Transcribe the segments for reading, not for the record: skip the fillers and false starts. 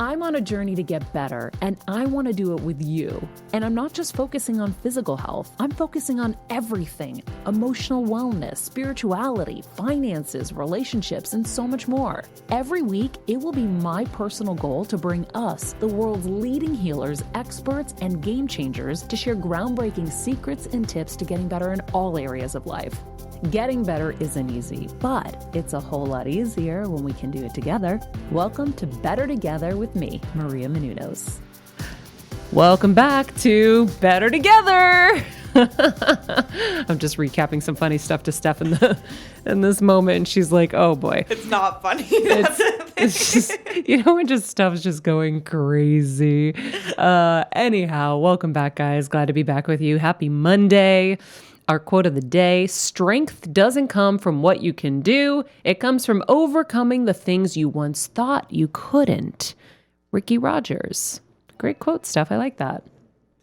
I'm on a journey to get better, and I want to do it with you. And I'm not just focusing on physical health, I'm focusing on everything: emotional wellness, spirituality, finances, relationships, and so much more. Every week, it will be my personal goal to bring us, the world's leading healers, experts, and game changers, to share groundbreaking secrets and tips to getting better in all areas of life. Getting better isn't easy, but it's a whole lot easier when we can do it together. Welcome to Better Together with me, Maria Menounos. Welcome back to Better Together. I'm just recapping some funny stuff to Steph in this moment, and she's like, "Oh boy, it's not funny." It's just, when just stuff's just going crazy. Anyhow, welcome back, guys. Glad to be back with you. Happy Monday. Our quote of the day: strength doesn't come from what you can do. It comes from overcoming the things you once thought you couldn't. Ricky Rogers. Great quote, Steph. I like that.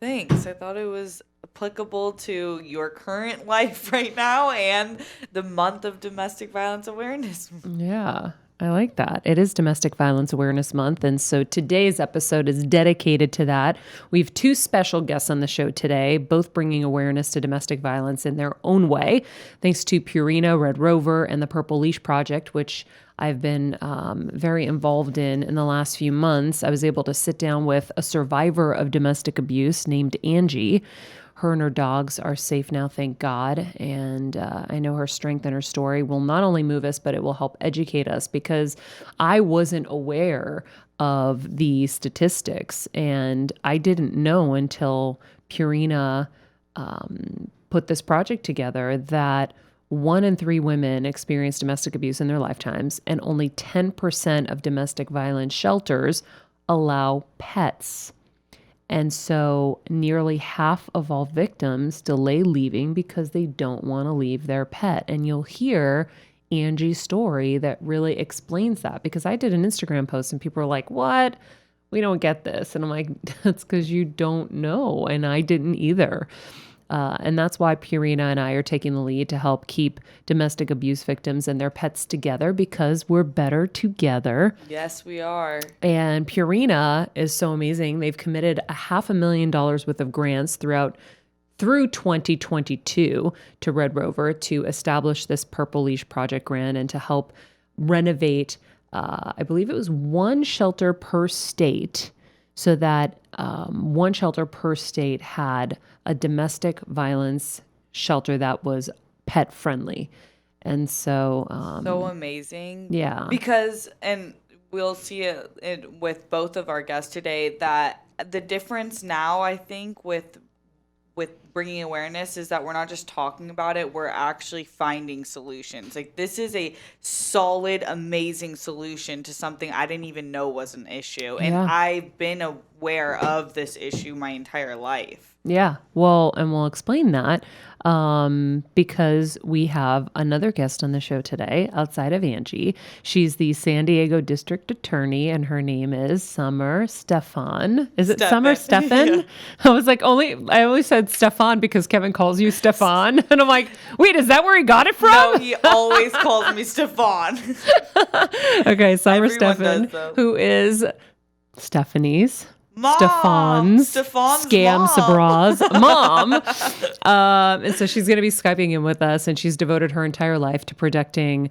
Thanks. I thought it was applicable to your current life right now and the month of domestic violence awareness. Yeah. I like that. It is Domestic Violence Awareness Month, and so today's episode is dedicated to that. We have two special guests on the show today, both bringing awareness to domestic violence in their own way, thanks to Purina, Red Rover, and the Purple Leash Project, which I've been very involved in the last few months. I was able to sit down with a survivor of domestic abuse named Angie. Her and her dogs are safe now, thank God. And I know her strength and her story will not only move us, but it will help educate us, because I wasn't aware of the statistics. And I didn't know until Purina put this project together that 1 in 3 women experience domestic abuse in their lifetimes, and only 10% of domestic violence shelters allow pets. And so nearly half of all victims delay leaving because they don't want to leave their pet. And you'll hear Angie's story that really explains that, because I did an Instagram post and people were like, "What? We don't get this." And I'm like, that's because you don't know. And I didn't either. And that's why Purina and I are taking the lead to help keep domestic abuse victims and their pets together, because we're better together. Yes, we are. And Purina is so amazing. They've committed $500,000 worth of grants through 2022 to Red Rover to establish this Purple Leash Project grant and to help renovate, I believe it was one shelter per state, so that one shelter per state had a domestic violence shelter that was pet friendly. And so so amazing. Yeah. Because, and we'll see it with both of our guests today, that the difference now, I think, with bringing awareness is that we're not just talking about it, we're actually finding solutions. Like, this is a solid, amazing solution to something I didn't even know was an issue. And I've been aware of this issue my entire life. Yeah, well, and we'll explain that because we have another guest on the show today outside of Angie. She's the San Diego District Attorney, and her name is Summer Stephan. Is it Summer Stephan? Yeah. I always said Stephan because Kevin calls you Stephan. And I'm like, wait, is that where he got it from? No, he always calls me Stephan. Okay, Summer Stephan, who is Stephanie's Stefan's Scam Sabra's mom. And so she's going to be Skyping in with us, and she's devoted her entire life to protecting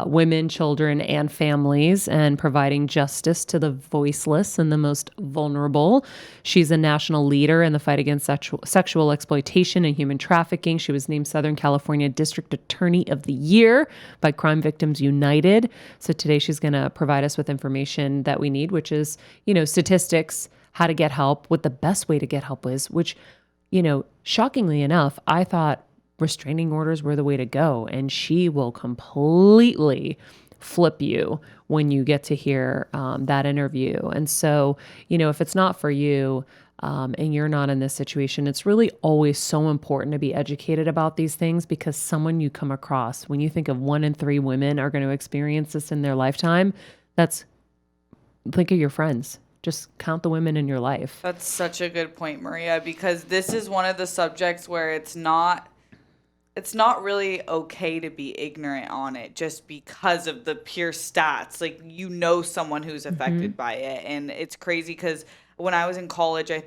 women, children, and families, and providing justice to the voiceless and the most vulnerable. She's a national leader in the fight against sexual exploitation and human trafficking. She was named Southern California District Attorney of the Year by Crime Victims United. So today she's going to provide us with information that we need, which is, statistics, how to get help, what the best way to get help is, which, shockingly enough, I thought restraining orders were the way to go. And she will completely flip you when you get to hear that interview. And so, if it's not for you and you're not in this situation, it's really always so important to be educated about these things, because someone you come across, when you think of 1 in 3 women are going to experience this in their lifetime, think of your friends. Just count the women in your life. That's such a good point, Maria, because this is one of the subjects where it's not it's not really okay to be ignorant on it just because of the pure stats. Like, you know, someone who's affected by it. And it's crazy because when I was in college, I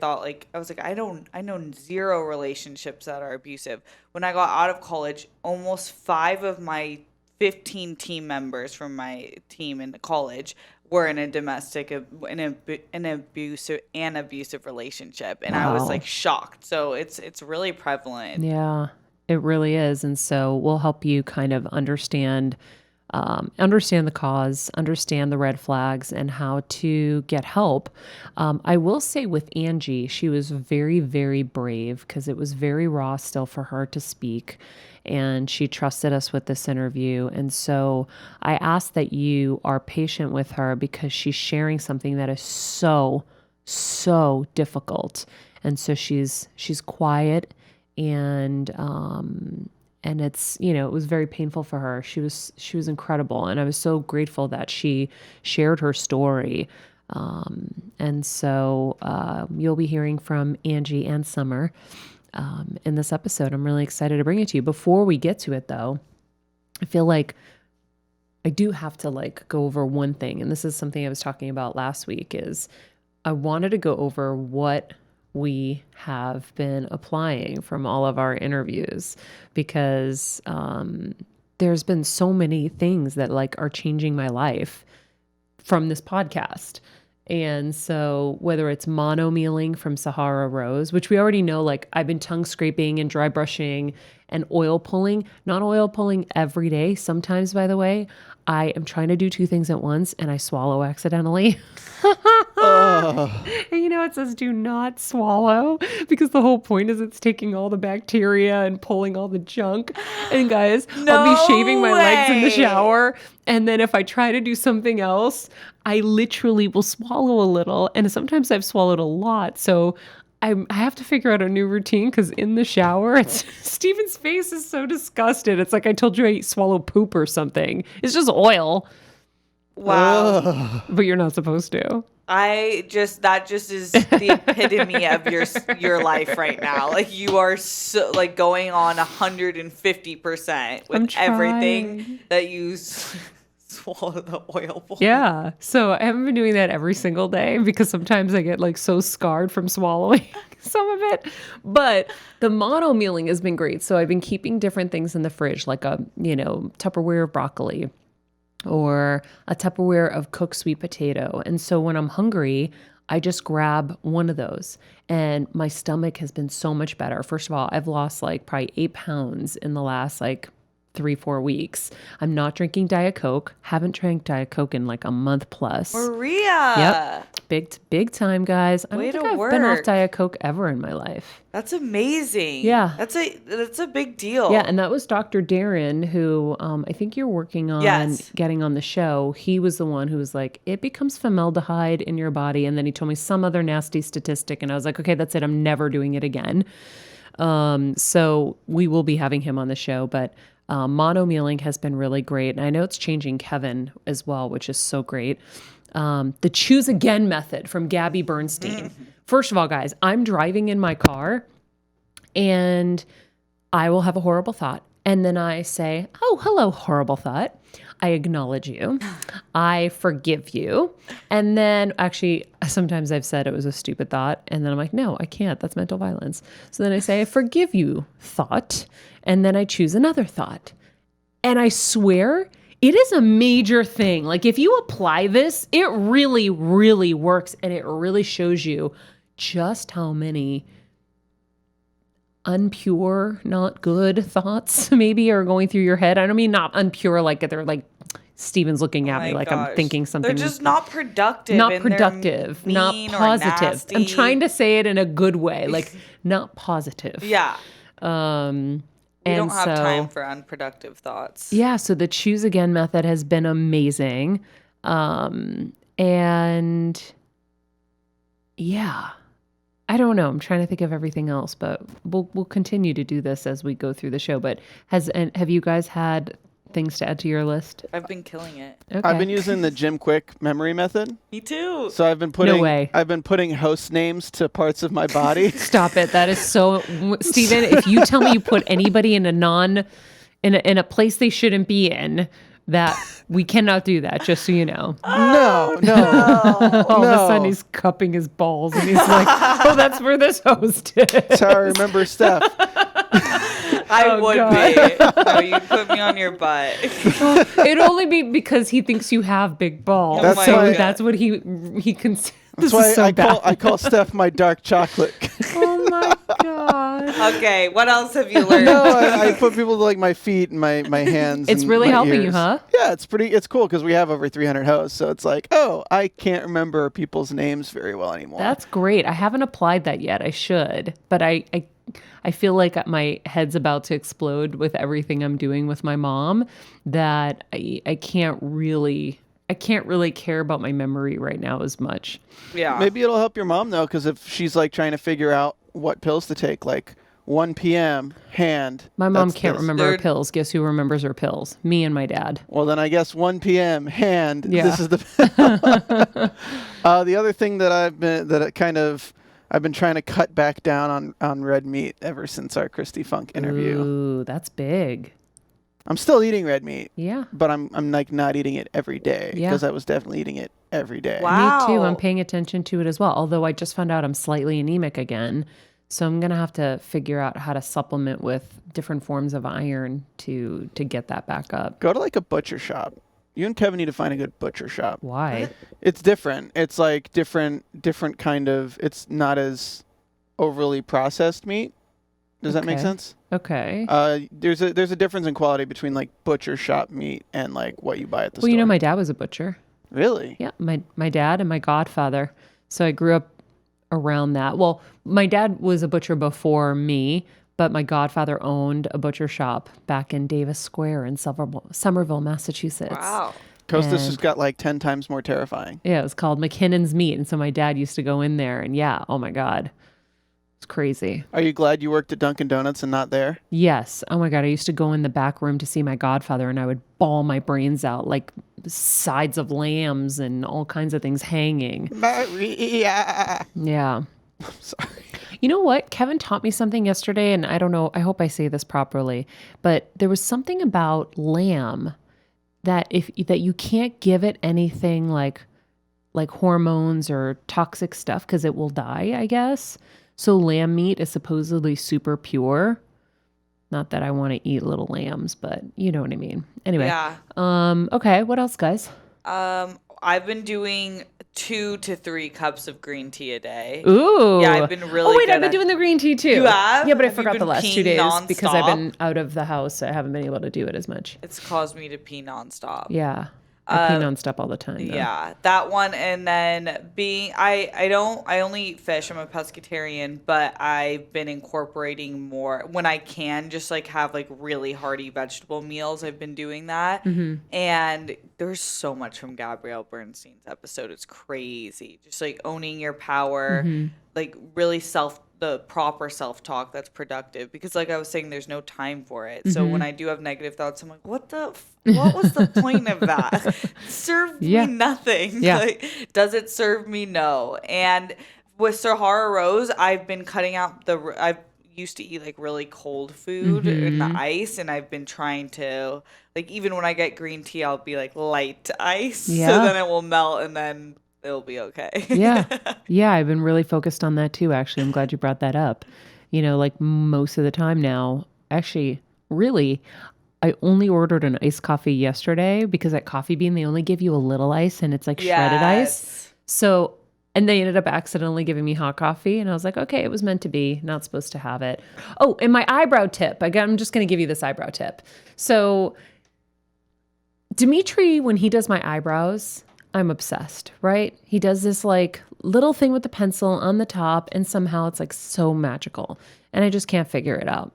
was like, I know zero relationships that are abusive. When I got out of college, almost 5 of my 15 team members from my team in college were in a abusive relationship, and I was like Wow. shocked. So it's really prevalent. Yeah, it really is. And so we'll help you kind of understand the cause, understand the red flags, and how to get help. I will say with Angie, she was very, very brave because it was very raw still for her to speak. And she trusted us with this interview. And so I ask that you are patient with her because she's sharing something that is so, so difficult. And so she's quiet and it's, it was very painful for her. She was incredible, and I was so grateful that she shared her story. And so you'll be hearing from Angie and Summer in this episode. I'm really excited to bring it to you. Before we get to it, though, I feel like I do have to go over one thing, and this is something I was talking about last week. Is I wanted to go over what we have been applying from all of our interviews because there's been so many things that are changing my life from this podcast. And so whether it's mono-mealing from Sahara Rose, which we already know, I've been tongue scraping and dry brushing and oil pulling, not oil pulling every day. Sometimes, by the way, I am trying to do 2 things at once and I swallow accidentally. And it says do not swallow because the whole point is it's taking all the bacteria and pulling all the junk. And guys, I'll be shaving my legs in the shower. And then if I try to do something else, I literally will swallow a little. And sometimes I've swallowed a lot. So I have to figure out a new routine because in the shower, Steven's face is so disgusted. It's like I told you I swallow poop or something. It's just oil. Wow. But you're not supposed to. That just is the epitome of your life right now. You are so going on 150% with everything that you swallow the oil bowl. Yeah. So I haven't been doing that every single day because sometimes I get so scarred from swallowing some of it. But the mono mealing has been great. So I've been keeping different things in the fridge, like a, Tupperware of broccoli or a Tupperware of cooked sweet potato. And so when I'm hungry, I just grab one of those and my stomach has been so much better. First of all, I've lost probably 8 pounds in the last 3-4 weeks. I'm not drinking Diet Coke. Haven't drank Diet Coke in a month plus. Maria. Yep. Big time, guys. I don't think I've been off Diet Coke ever in my life. That's amazing. Yeah. That's a big deal. Yeah, and that was Dr. Darren, who I think you're working on getting on the show. He was the one who was like, it becomes formaldehyde in your body. And then he told me some other nasty statistic. And I was like, okay, that's it. I'm never doing it again. So we will be having him on the show. But mono mealing has been really great. And I know it's changing Kevin as well, which is so great. The choose again method from Gabby Bernstein. First of all, guys, I'm driving in my car and I will have a horrible thought. And then I say, oh, hello, horrible thought. I acknowledge you. I forgive you. And then actually, sometimes I've said it was a stupid thought. And then I'm like, no, I can't. That's mental violence. So then I say, I forgive you, thought. And then I choose another thought. And I swear it is a major thing. If you apply this, it really, really works. And it really shows you just how many unpure, not good thoughts maybe are going through your head. I don't mean not unpure, they're Steven's looking at me I'm thinking something. They're just not productive. Not productive, not positive. I'm trying to say it in a good way, not positive. Yeah. We don't have time for unproductive thoughts. Yeah, so the choose again method has been amazing. And yeah, I don't know. I'm trying to think of everything else, but we'll continue to do this as we go through the show. But have you guys had things to add to your list? I've been killing it. Okay. I've been using the Jim Quick memory method. Me too. So I've been putting No way. I've been putting host names to parts of my body. Stop it. That is so Stephen, if you tell me you put anybody in a place they shouldn't be in, that we cannot do that, just so you know. No. All of a sudden he's cupping his balls and he's like, oh, that's where this host is. That's how I remember Steph. I would be. No, you put me on your butt. It'd only be because he thinks you have big balls. That's so why- that's what he considers. This That's why is so bad. I call Steph my dark chocolate. Oh my God. Okay, what else have you learned? No, I put people to like my feet and my hands. It's and really my helping you, ears. huh? Yeah, it's cool because we have over 300 hosts. So it's like, oh, I can't remember people's names very well anymore. That's great. I haven't applied that yet. I should, but I feel like my head's about to explode with everything I'm doing with my mom, that I can't really care about my memory right now as much. Yeah. Maybe it'll help your mom though, because if she's like trying to figure out what pills to take, like 1 p.m. hand. My mom that's can't this. remember her They're- pills. Guess who remembers her pills? Me and my dad. Well, then I guess 1 p.m. hand. Yeah. This is the. The other thing that I've been trying to cut back down on red meat ever since our Christy Funk interview. Ooh, that's big. I'm still eating red meat, Yeah. but I'm like not eating it every day Yeah. because I was definitely eating it every day. Wow. Me too. I'm paying attention to it as well. Although I just found out I'm slightly anemic again. So I'm going to have to figure out how to supplement with different forms of iron to get that back up. Go to like a butcher shop. You and Kevin need to find a good butcher shop. Why? It's different. It's like different kind of. It's not as overly processed meat. Does that make Okay. sense? Okay. There's a difference in quality between like butcher shop meat and like what you buy at the Well, store. you know, my dad was a butcher. Really? Yeah, my dad and my godfather. So I grew up around that. Well, my dad was a butcher before me, but my godfather owned a butcher shop back in Davis Square in Somerville, Massachusetts. Wow. Costas And- just got like 10 times more terrifying. Yeah, it was called McKinnon's Meat. And so my dad used to go in there and yeah, oh my God. It's crazy. Are you glad you worked at Dunkin' Donuts and not there? Yes. Oh my God. I used to go in the back room to see my godfather and I would bawl my brains out, like sides of lambs and all kinds of things hanging. Maria. Yeah. Sorry. You know what? Kevin taught me something yesterday, and I don't know, I hope I say this properly, but there was something about lamb that that you can't give it anything like hormones or toxic stuff because it will die, I guess. So lamb meat is supposedly super pure. Not that I want to eat little lambs, but you know what I mean. Anyway. Yeah. Okay, what else, guys? I've been doing 2 to 3 cups of green tea a day. Ooh. Yeah, I've been really Oh, wait, good I've been at- doing the green tea too. You have? Yeah, but I Have you forgot the been last 2 peeing days because I've nonstop? been out of the house. So I haven't been able to do it as much. It's caused me to pee nonstop. Yeah. I pee nonstop all the time. Though. Yeah, that one, and then I only eat fish. I'm a pescatarian, but I've been incorporating more when I can, just like have like really hearty vegetable meals. I've been doing that, and there's so much from Gabrielle Bernstein's episode. It's crazy, just like owning your power, like really the proper self-talk that's productive, because like I was saying, there's no time for it. So when I do have negative thoughts, I'm like, what was the point of that? Served Yeah. me nothing. Yeah. Like, does it serve me? No. And with Sahara Rose, I've been cutting out I used to eat like really cold food in the ice, and I've been trying to, like, even when I get green tea, I'll be like light ice, Yeah. so then it will melt and then it'll be okay. Yeah. Yeah. I've been really focused on that too, actually. I'm glad you brought that up. You know, like most of the time now, actually, really, I only ordered an iced coffee yesterday because at Coffee Bean, they only give you a little ice and it's like shredded ice. Yes. So, and they ended up accidentally giving me hot coffee. And I was like, okay, it was meant to be, not supposed to have it. Oh, and my eyebrow tip. Again, I'm just going to give you this eyebrow tip. So Dimitri, when he does my eyebrows, I'm obsessed, right? He does this like little thing with the pencil on the top and somehow it's like so magical and I just can't figure it out.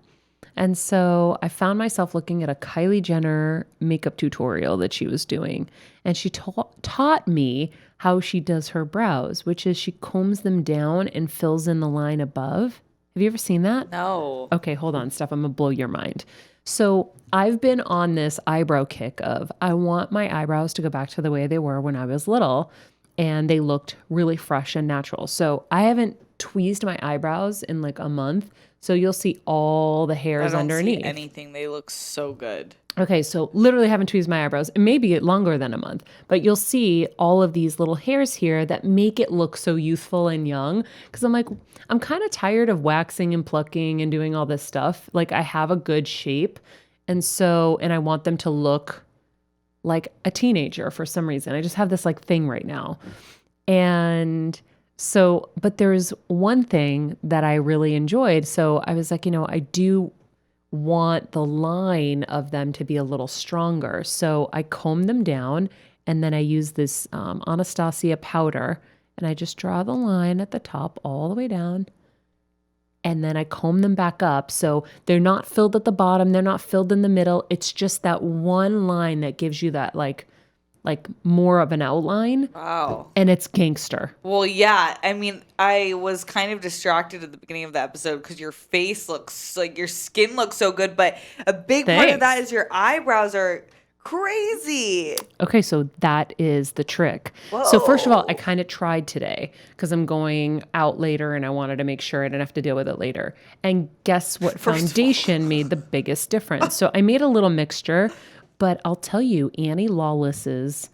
And so I found myself looking at a Kylie Jenner makeup tutorial that she was doing. And she taught me how she does her brows, which is she combs them down and fills in the line above. Have you ever seen that? No. Okay, hold on, Steph. I'm going to blow your mind. So I've been on this eyebrow kick of I want my eyebrows to go back to the way they were when I was little, and they looked really fresh and natural. So I haven't tweezed my eyebrows in like a month. So you'll see all the I hairs don't underneath. see anything. They look so good. Okay, so literally haven't tweezed my eyebrows. It may be longer than a month, but you'll see all of these little hairs here that make it look so youthful and young. Because I'm like, I'm kind of tired of waxing and plucking and doing all this stuff. Like I have a good shape. And I want them to look like a teenager for some reason. I just have this like thing right now. And so, but there's one thing that I really enjoyed. So I was like, I do want the line of them to be a little stronger. So I comb them down and then I use this Anastasia powder and I just draw the line at the top all the way down. And then I comb them back up. So they're not filled at the bottom. They're not filled in the middle. It's just that one line that gives you that like more of an outline. Wow. And it's gangster. Well, yeah. I mean, I was kind of distracted at the beginning of the episode because your face looks like your skin looks so good, but a big part of that is your eyebrows are crazy. Okay, so that is the trick. Whoa. So first of all, I kind of tried today because I'm going out later and I wanted to make sure I didn't have to deal with it later. And guess what foundation made the biggest difference? So I made a little mixture. But I'll tell you, Annie Lawless's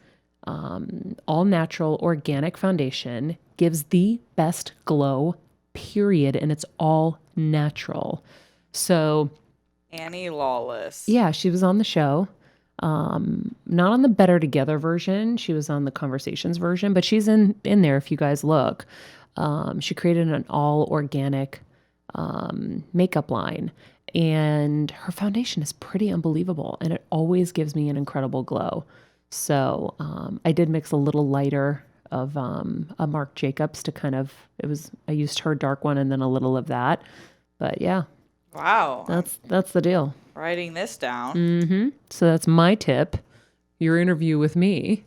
all natural organic foundation gives the best glow, period. And it's all natural. So Annie Lawless. Yeah, she was on the show. Not on the Better Together version. She was on the Conversations version, but she's in there if you guys look. She created an all organic makeup line. And her foundation is pretty unbelievable. And it always gives me an incredible glow. So I did mix a little lighter of a Marc Jacobs to I used her dark one and then a little of that. But yeah. Wow. That's the deal. Writing this down. Mm-hmm. So that's my tip. Your interview with me.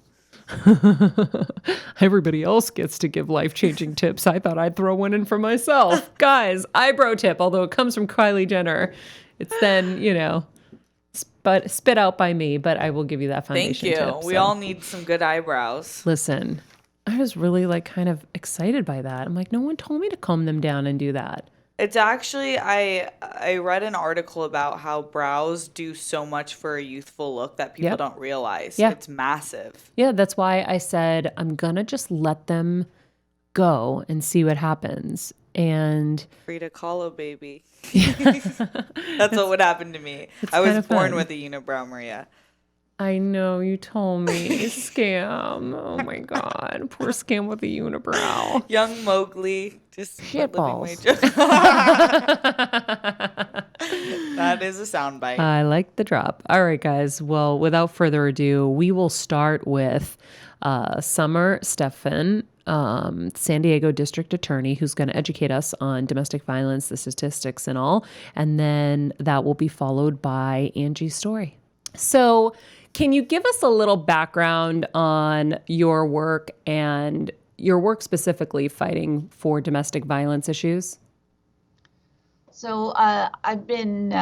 Everybody else gets to give life-changing tips. I thought I'd throw one in for myself. Guys, eyebrow tip, although it comes from Kylie Jenner. It's then, spit out by me, but I will give you that foundation tip. Thank you. We all need some good eyebrows. Listen, I was really kind of excited by that. I'm like, no one told me to comb them down and do that. It's actually, I read an article about how brows do so much for a youthful look that people don't realize. Yeah. It's massive. Yeah, that's why I said I'm going to just let them go and see what happens. And Frida Kahlo, baby. That's what would happen to me. I was born with a unibrow, Maria. I know, you told me. Scam. Oh my God. Poor Scam with a unibrow. Young Mowgli. Just shitballs. That is a soundbite. I like the drop. All right, guys. Well, without further ado, we will start with Summer Stephan, San Diego District Attorney, who's going to educate us on domestic violence, the statistics and all. And then that will be followed by Angie's story. So can you give us a little background on your work and your work specifically fighting for domestic violence issues? So I've been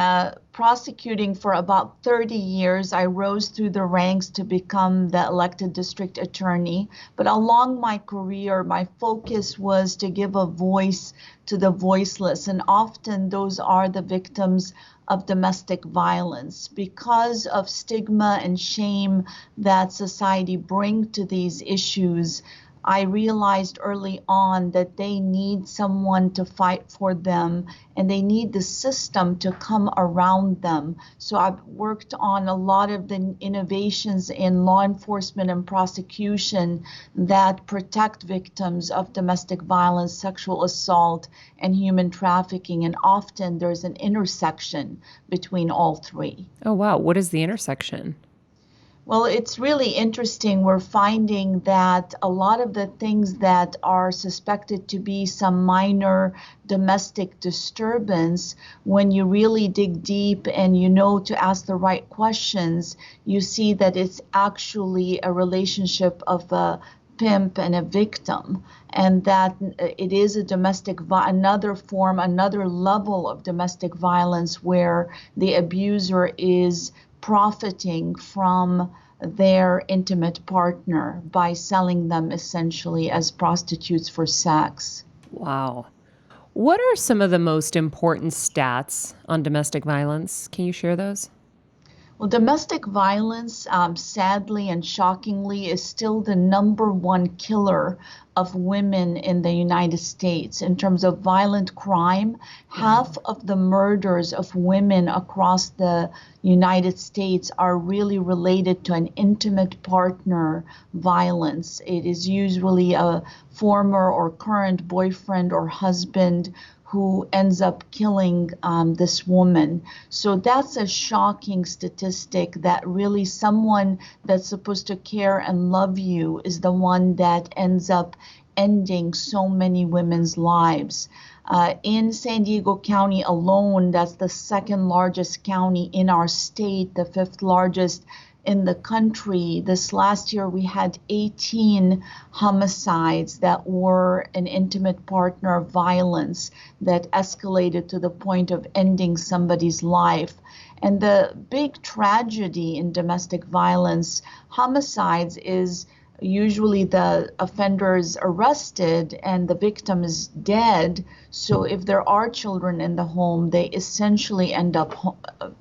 prosecuting for about 30 years. I rose through the ranks to become the elected district attorney. But along my career, my focus was to give a voice to the voiceless. And often those are the victims of domestic violence. Because of stigma and shame that society brings to these issues, I realized early on that they need someone to fight for them and they need the system to come around them. So I've worked on a lot of the innovations in law enforcement and prosecution that protect victims of domestic violence, sexual assault, and human trafficking. And often there's an intersection between all three. Oh, wow. What is the intersection? Well, it's really interesting. We're finding that a lot of the things that are suspected to be some minor domestic disturbance, when you really dig deep and you know to ask the right questions, you see that it's actually a relationship of pimp and a victim, and that it is a another form, another level of domestic violence where the abuser is profiting from their intimate partner by selling them essentially as prostitutes for sex. Wow. What are some of the most important stats on domestic violence? Can you share those? Well, domestic violence, sadly and shockingly, is still the #1 killer of women in the United States. In terms of violent crime, half of the murders of women across the United States are really related to an intimate partner violence. It is usually a former or current boyfriend or husband who ends up killing this woman. So that's a shocking statistic, that really someone that's supposed to care and love you is the one that ends up ending so many women's lives. In San Diego County alone, that's the second largest county in our state, the fifth largest in the country. This last year, we had 18 homicides that were an intimate partner violence that escalated to the point of ending somebody's life. And the big tragedy in domestic violence homicides is usually the offender is arrested and the victim is dead. So if there are children in the home, they essentially end up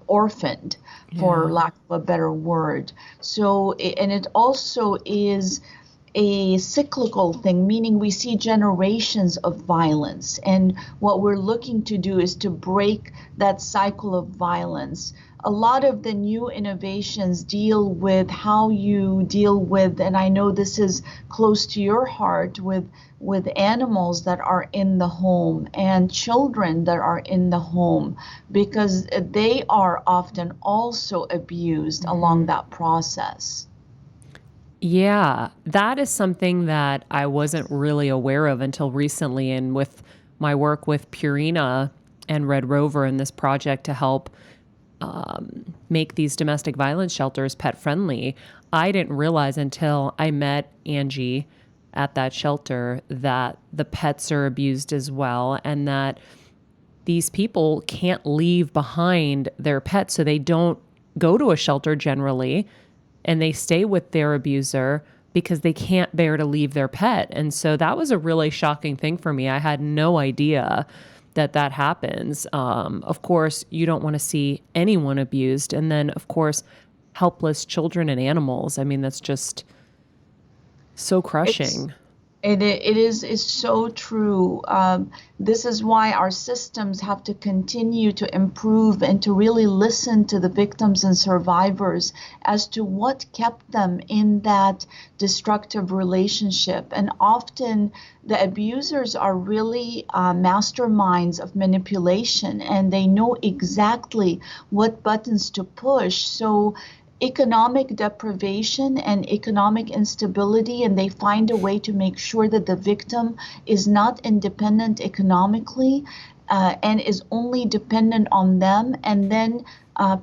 orphaned, for lack of a better word. So, and it also is a cyclical thing, meaning we see generations of violence. And what we're looking to do is to break that cycle of violence. A lot of the new innovations deal with how you deal with, and I know this is close to your heart, with animals that are in the home and children that are in the home, because they are often also abused along that process. Yeah, that is something that I wasn't really aware of until recently. And with my work with Purina and Red Rover in this project to help make these domestic violence shelters pet friendly, I didn't realize until I met Angie at that shelter that the pets are abused as well, and that these people can't leave behind their pets, so they don't go to a shelter generally, and they stay with their abuser because they can't bear to leave their pet. And so that was a really shocking thing for me. I had no idea that happens. Of course, you don't want to see anyone abused. And then, of course, helpless children and animals. I mean, that's just so crushing. It's so true. This is why our systems have to continue to improve and to really listen to the victims and survivors as to what kept them in that destructive relationship. And often the abusers are really masterminds of manipulation, and they know exactly what buttons to push. So economic deprivation and economic instability, and they find a way to make sure that the victim is not independent economically and is only dependent on them. And then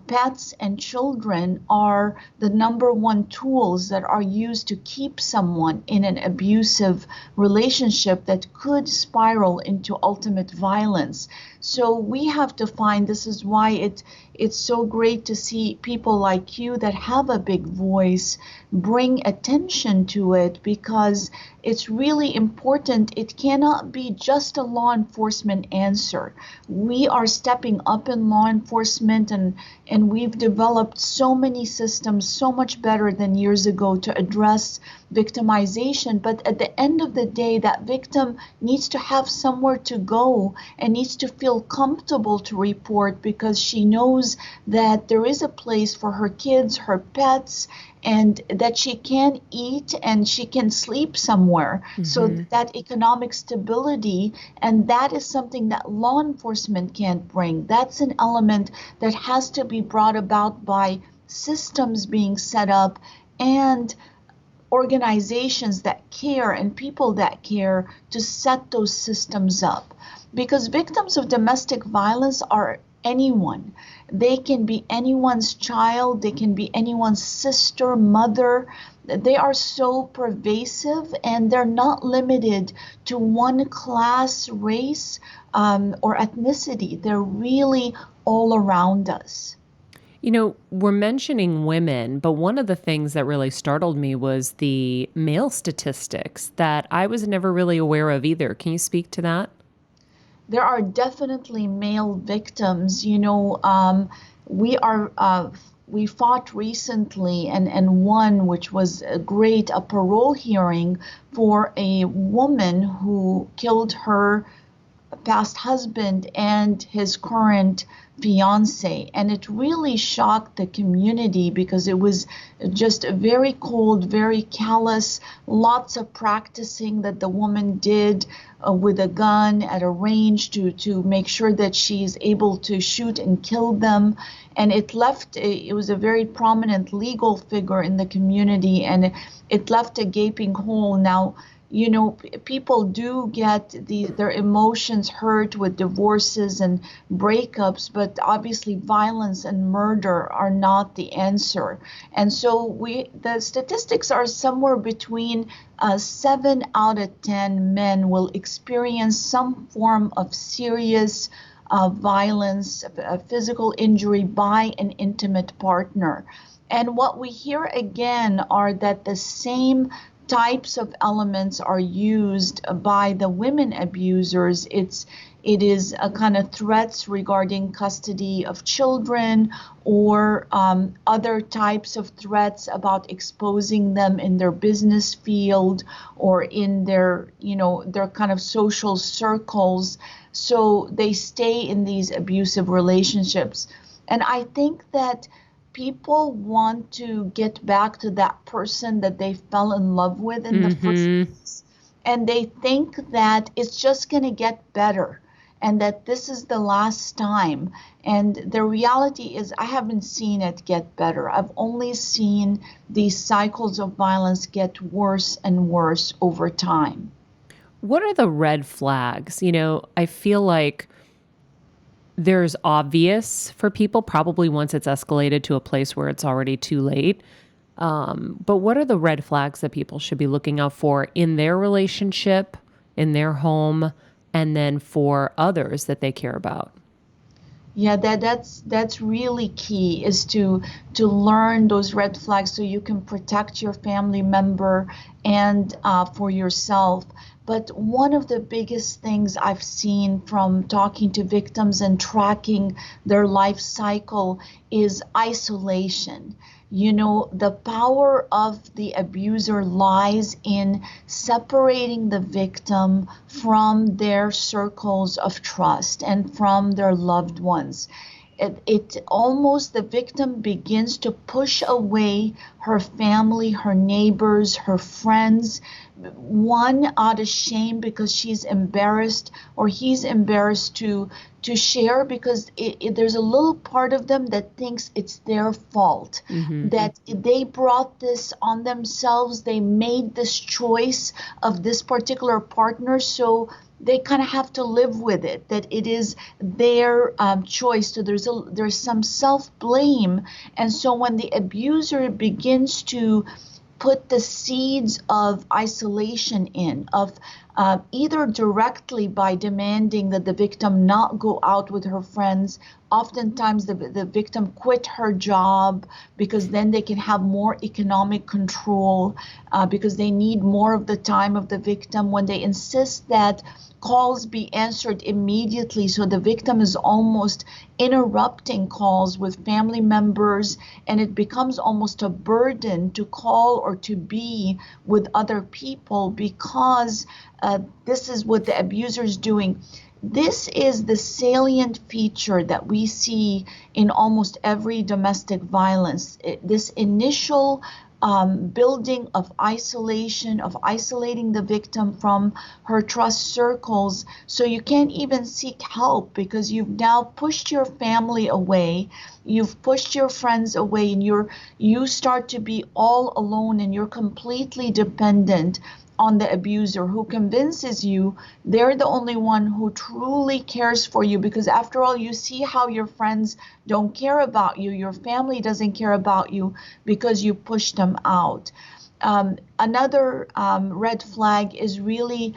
pets and children are the #1 tools that are used to keep someone in an abusive relationship that could spiral into ultimate violence. So we have to find, this is why it's so great to see people like you that have a big voice bring attention to it, because it's really important. It cannot be just a law enforcement answer. We are stepping up in law enforcement, and we've developed so many systems so much better than years ago to address victimization. But at the end of the day, that victim needs to have somewhere to go and needs to feel comfortable to report, because she knows that there is a place for her kids, her pets, and that she can eat and she can sleep somewhere. So that economic stability, and that is something that law enforcement can't bring. That's an element that has to be brought about by systems being set up and organizations that care and people that care to set those systems up. Because victims of domestic violence are anyone. They can be anyone's child, they can be anyone's sister, mother, they are so pervasive, and they're not limited to one class, race, or ethnicity. They're really all around us. You know, we're mentioning women, but one of the things that really startled me was the male statistics that I was never really aware of either. Can you speak to that? There are definitely male victims. We fought recently and won, which was a parole hearing for a woman who killed her past husband and his current fiance. And it really shocked the community because it was just very cold, very callous, lots of practicing that the woman did with a gun at a range to make sure that she's able to shoot and kill them. And it was a very prominent legal figure in the community, and it left a gaping hole. Now, people do get their emotions hurt with divorces and breakups, but obviously violence and murder are not the answer. And so the statistics are somewhere between 7 out of 10 men will experience some form of serious violence, physical injury by an intimate partner. And what we hear again are that the same types of elements are used by the women abusers. It is a kind of threats regarding custody of children, or other types of threats about exposing them in their business field or in their kind of social circles. So they stay in these abusive relationships. And I think that people want to get back to that person that they fell in love with in the first place. And they think that it's just going to get better and that this is the last time. And the reality is I haven't seen it get better. I've only seen these cycles of violence get worse and worse over time. What are the red flags? I feel like there's obvious for people, probably once it's escalated to a place where it's already too late. But what are the red flags that people should be looking out for in their relationship, in their home, and then for others that they care about? Yeah, that's really key, is to learn those red flags so you can protect your family member and for yourself. But one of the biggest things I've seen from talking to victims and tracking their life cycle is isolation. The power of the abuser lies in separating the victim from their circles of trust and from their loved ones. It almost, the victim begins to push away her family, her neighbors, her friends, one out of shame because she's embarrassed or he's embarrassed to share, because there's a little part of them that thinks it's their fault, that they brought this on themselves, they made this choice of this particular partner, so they kind of have to live with it, that it is their choice. So there's some self-blame. And so when the abuser begins to put the seeds of isolation in, of either directly by demanding that the victim not go out with her friends, oftentimes the victim quit her job because then they can have more economic control, because they need more of the time of the victim, when they insist that calls be answered immediately. So the victim is almost interrupting calls with family members, and it becomes almost a burden to call or to be with other people because this is what the abuser is doing. This is the salient feature that we see in almost every domestic violence. This initial building of isolation, of isolating the victim from her trust circles, so you can't even seek help because you've now pushed your family away, you've pushed your friends away, and you start to be all alone, and you're completely dependent on the abuser, who convinces you they're the only one who truly cares for you, because after all, you see how your friends don't care about you, your family doesn't care about you because you push them out. Another red flag is really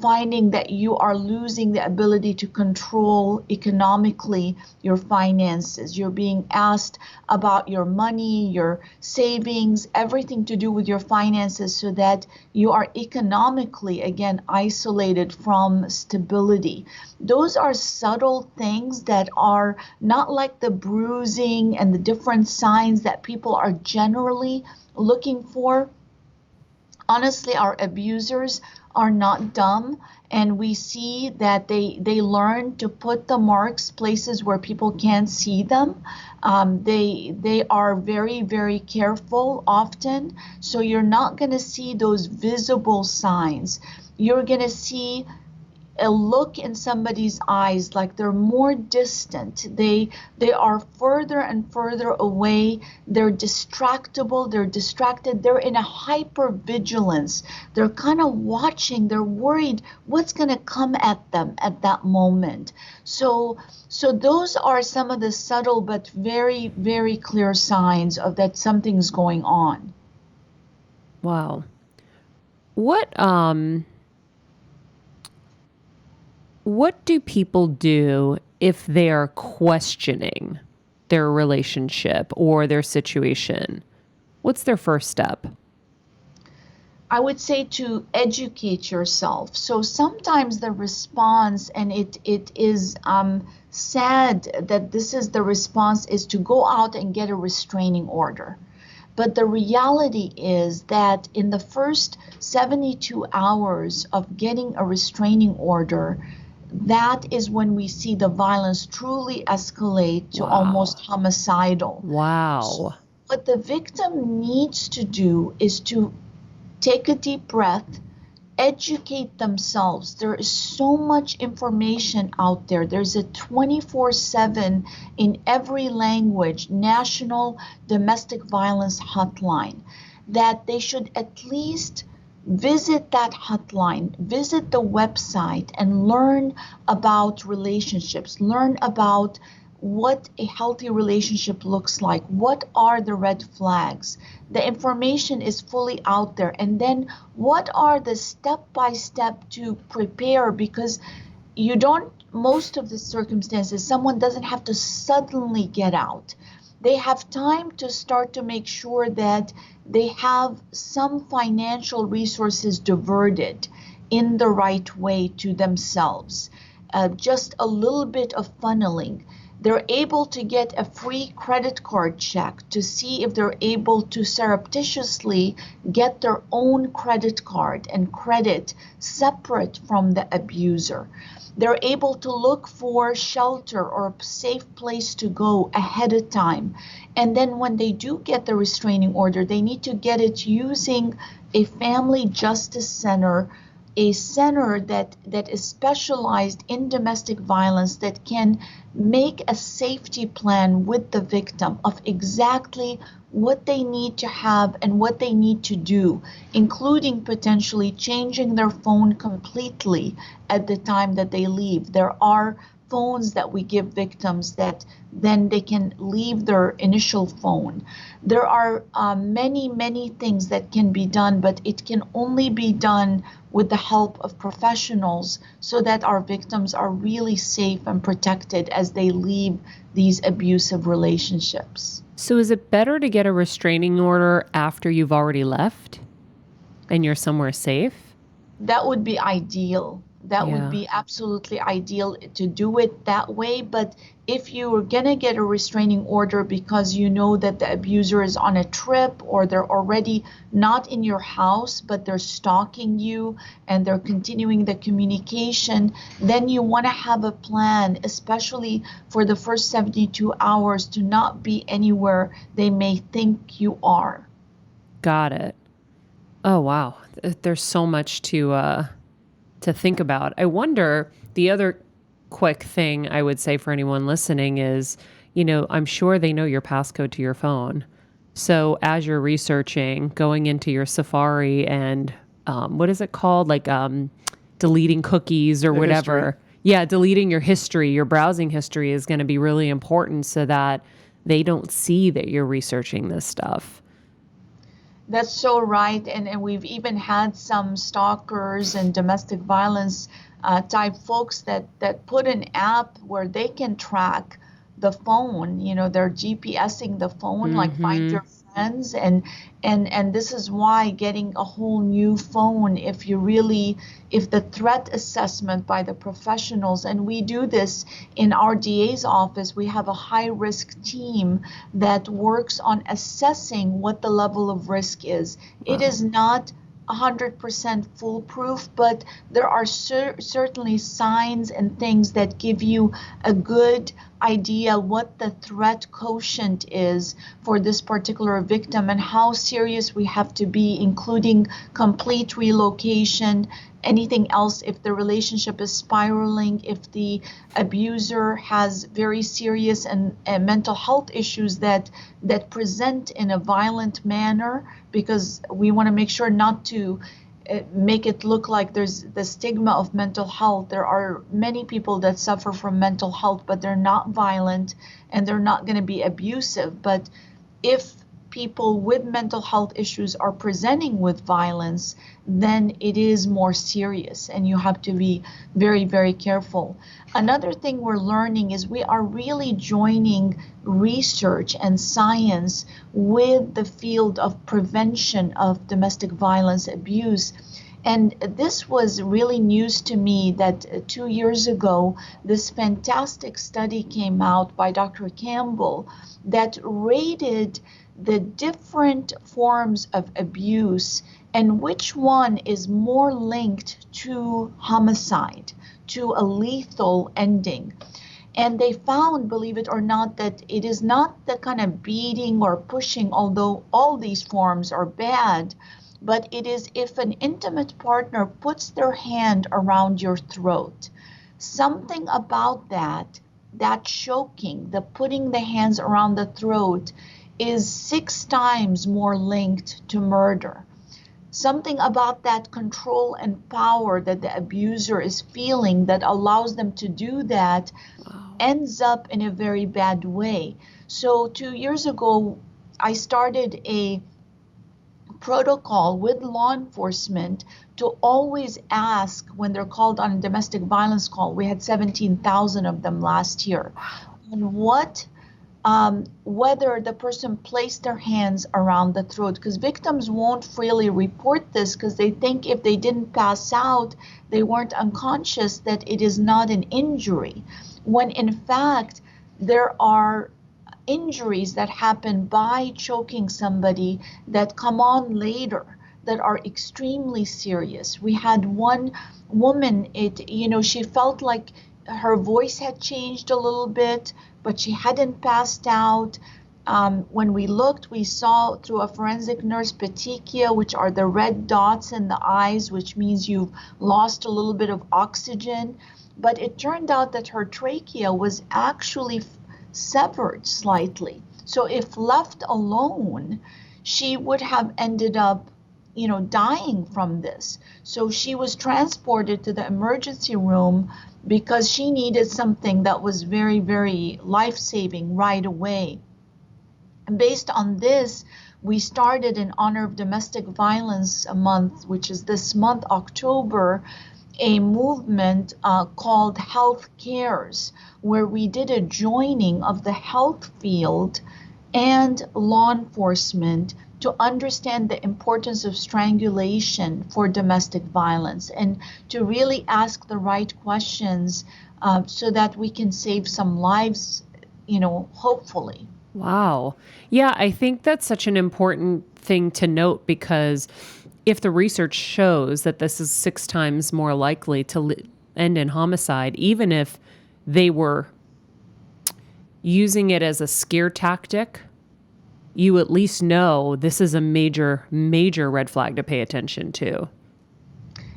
finding that you are losing the ability to control economically your finances. You're being asked about your money, your savings, everything to do with your finances, so that you are economically, again, isolated from stability. Those are subtle things that are not like the bruising and the different signs that people are generally looking for. Honestly, our abusers are not dumb, and we see that they learn to put the marks places where people can't see them. They are very, very careful often, so you're not going to see those visible signs. You're going to see a look in somebody's eyes like they're more distant. They are further and further away. They're distractible, they're distracted, they're in a hyper vigilance. They're kind of watching, they're worried what's going to come at them at that moment. So those are some of the subtle but very, very clear signs of that something's going on. Wow. What do people do if they are questioning their relationship or their situation? What's their first step? I would say to educate yourself. So sometimes the response, and it is sad that this is the response, is to go out and get a restraining order. But the reality is that in the first 72 hours of getting a restraining order, that is when we see the violence truly escalate to almost homicidal. Wow. So what the victim needs to do is to take a deep breath, educate themselves. There is so much information out there. There's a 24/7 in every language national domestic violence hotline that they should at least visit that hotline, visit the website, and learn about relationships, learn about what a healthy relationship looks like. What are the red flags? The information is fully out there. And then what are the step-by-step to prepare? Because you don't, most of the circumstances, someone doesn't have to suddenly get out. They have time to start to make sure that they have some financial resources diverted in the right way to themselves. Just a little bit of funneling. They're able to get a free credit card check to see if they're able to surreptitiously get their own credit card and credit separate from the abuser. They're able to look for shelter or a safe place to go ahead of time. And then when they do get the restraining order, they need to get it using a family justice center, a center that is specialized in domestic violence, that can make a safety plan with the victim of exactly what they need to have and what they need to do, including potentially changing their phone completely at the time that they leave. There are phones that we give victims that then they can leave their initial phone. There are many, many things that can be done, but it can only be done with the help of professionals so that our victims are really safe and protected as they leave these abusive relationships. So is it better to get a restraining order after you've already left and you're somewhere safe? That would be ideal. That would be absolutely ideal to do it that way. But if you're going to get a restraining order because you know that the abuser is on a trip or they're already not in your house, but they're stalking you and they're continuing the communication, then you want to have a plan, especially for the first 72 hours, to not be anywhere they may think you are. Got it. Oh, wow. There's so much to think about. I wonder, the other quick thing I would say for anyone listening is, I'm sure they know your passcode to your phone. So as you're researching, going into your Safari and what is it called? Like deleting cookies or whatever. History. Yeah, deleting your history, your browsing history is going to be really important so that they don't see that you're researching this stuff. That's so right. And we've even had some stalkers and domestic violence type folks that put an app where they can track the phone. They're GPSing the phone, like find your friends. And this is why getting a whole new phone, if the threat assessment by the professionals, and we do this in our DA's office, we have a high risk team that works on assessing what the level of risk is. Wow. It is not 100% foolproof, but there are certainly signs and things that give you a good idea what the threat quotient is for this particular victim and how serious we have to be, including complete relocation, anything else if the relationship is spiraling, if the abuser has very serious and mental health issues that present in a violent manner, because we want to make sure not to make it look like there's the stigma of mental health. There are many people that suffer from mental health, but they're not violent and they're not going to be abusive. But if people with mental health issues are presenting with violence, then it is more serious and you have to be very, very careful. Another thing we're learning is we are really joining research and science with the field of prevention of domestic violence abuse. And this was really news to me that 2 years ago, this fantastic study came out by Dr. Campbell that rated the different forms of abuse and which one is more linked to homicide, to a lethal ending. And they found, believe it or not, that it is not the kind of beating or pushing, although all these forms are bad, but it is if an intimate partner puts their hand around your throat. Something about that choking, the putting the hands around the throat, is 6 times more linked to murder. Something about that control and power that the abuser is feeling that allows them to do that ends up in a very bad way. So 2 years ago, I started a protocol with law enforcement to always ask when they're called on a domestic violence call. We had 17,000 of them last year. And whether the person placed their hands around the throat, because victims won't freely report this because they think if they didn't pass out, they weren't unconscious, that it is not an injury, when in fact there are injuries that happen by choking somebody that come on later that are extremely serious. We had one woman, she felt like her voice had changed a little bit, but she hadn't passed out. When we looked, we saw through a forensic nurse petechia, which are the red dots in the eyes, which means you've lost a little bit of oxygen. But it turned out that her trachea was actually severed slightly. So if left alone, she would have ended up dying from this. So she was transported to the emergency room because she needed something that was very, very life-saving right away. And based on this, we started in honor of Domestic Violence Month, which is this month, October, a movement called Health Cares, where we did a joining of the health field and law enforcement to understand the importance of strangulation for domestic violence and to really ask the right questions so that we can save some lives, hopefully. Wow. Yeah, I think that's such an important thing to note, because if the research shows that this is 6 times more likely to end in homicide, even if they were using it as a scare tactic, you at least know this is a major, major red flag to pay attention to.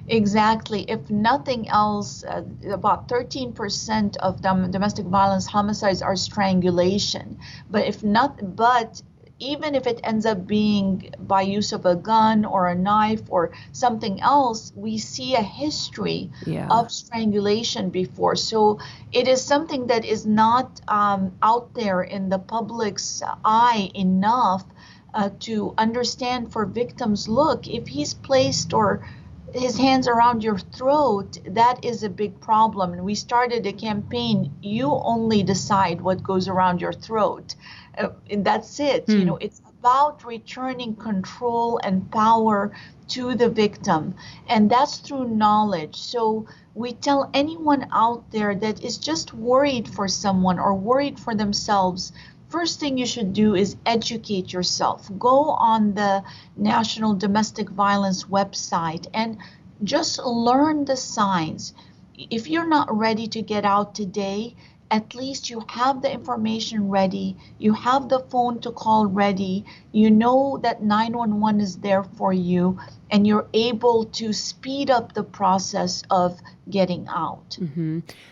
Exactly. If nothing else, about 13% of domestic violence homicides are strangulation. But even if it ends up being by use of a gun or a knife or something else, we see a history of strangulation before. So it is something that is not out there in the public's eye enough. to understand for victims, look, if he's placed or his hands around your throat, that is a big problem. And we started a campaign, you only decide what goes around your throat. And that's it. You know, it's about returning control and power to the victim. And that's through knowledge. So we tell anyone out there that is just worried for someone or worried for themselves, first thing you should do is educate yourself. Go on the National Domestic Violence website and just learn the signs. If you're not ready to get out today, at least you have the information ready, you have the phone to call ready, you know that 911 is there for you, and you're able to speed up the process of getting out.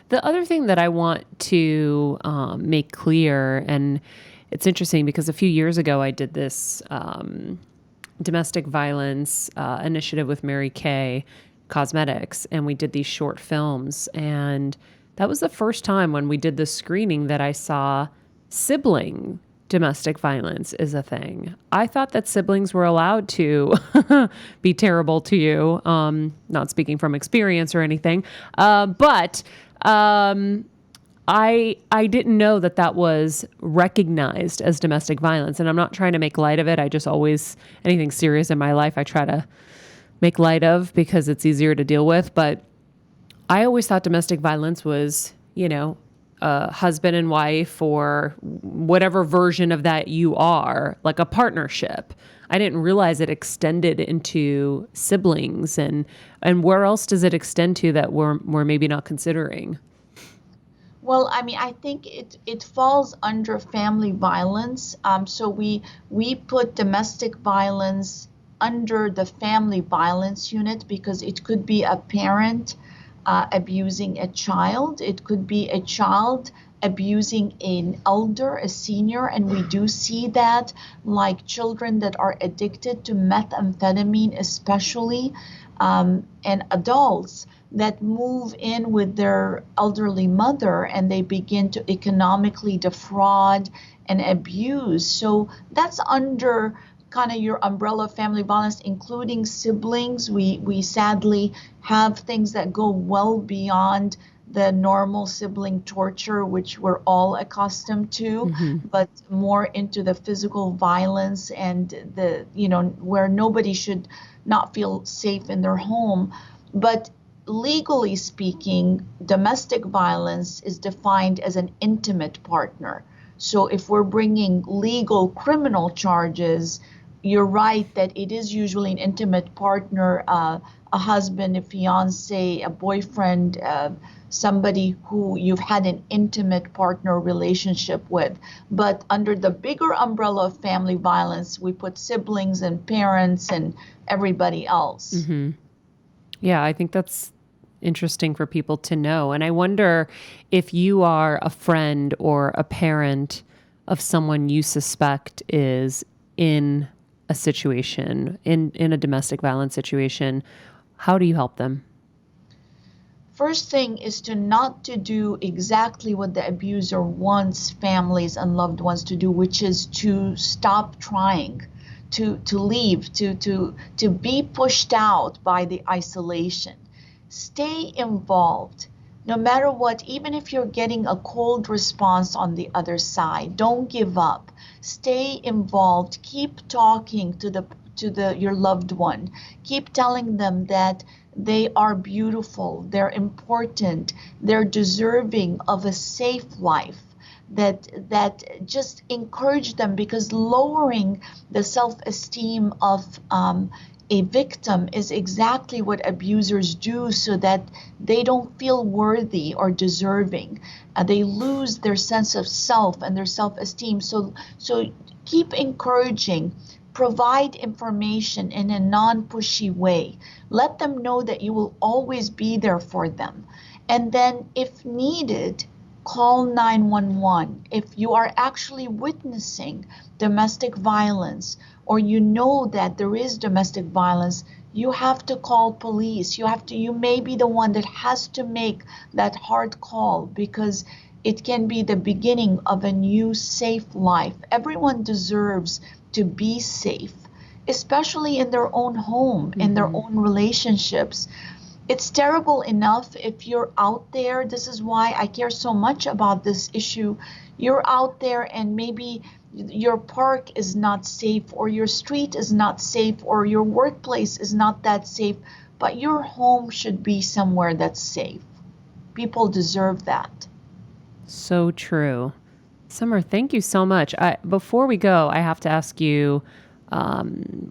The other thing that I want to make clear, and it's interesting because a few years ago I did this domestic violence initiative with Mary Kay Cosmetics, and we did these short films, and that was the first time when we did the screening that I saw sibling domestic violence is a thing. I thought that siblings were allowed to be terrible to you. Not speaking from experience or anything, but I didn't know that that was recognized as domestic violence. And I'm not trying to make light of it. I just always, anything serious in my life, I try to make light of because it's easier to deal with. But I always thought domestic violence was, you know, husband and wife or whatever version of that you are, like a partnership. I didn't realize it extended into siblings, and where else does it extend to that we're maybe not considering? Well, I mean, I think it falls under family violence. So we put domestic violence under the family violence unit because it could be a parent abusing a child. It could be a child abusing an elder, a senior, and we do see that, like children that are addicted to methamphetamine especially, and adults that move in with their elderly mother and they begin to economically defraud and abuse. So that's under kind of your umbrella of family violence, including siblings. We sadly have things that go well beyond the normal sibling torture, which we're all accustomed to, but more into the physical violence and the, you know, where nobody should not feel safe in their home. But legally speaking, domestic violence is defined as an intimate partner. So if we're bringing legal criminal charges, you're right that it is usually an intimate partner, a husband, a fiance, a boyfriend, somebody who you've had an intimate partner relationship with. But under the bigger umbrella of family violence, we put siblings and parents and everybody else. Yeah, I think that's interesting for people to know. And I wonder if you are a friend or a parent of someone you suspect is in a situation, in a domestic violence situation, how do you help them? First thing is to not to do exactly what the abuser wants families and loved ones to do, which is to stop trying, to leave, to be pushed out by the isolation. Stay involved. No matter what, even if you're getting a cold response on the other side, don't give up. Stay involved. Keep talking to your loved one. Keep telling them that they are beautiful, they're important, they're deserving of a safe life. That just encourage them, because lowering the self-esteem of a victim is exactly what abusers do, so that they don't feel worthy or deserving. They lose their sense of self and their self-esteem. So keep encouraging. Provide information in a non-pushy way. Let them know that you will always be there for them. And then, if needed, call 911. If you are actually witnessing domestic violence, or you know that there is domestic violence, you have to call police. You may be the one that has to make that hard call, because it can be the beginning of a new safe life. Everyone deserves to be safe, especially in their own home, in their own relationships. It's terrible enough if you're out there. This is why I care so much about this issue. You're out there and maybe your park is not safe, or your street is not safe, or your workplace is not that safe, but your home should be somewhere that's safe. People deserve that. So true. Summer, thank you so much. Before we go, I have to ask you,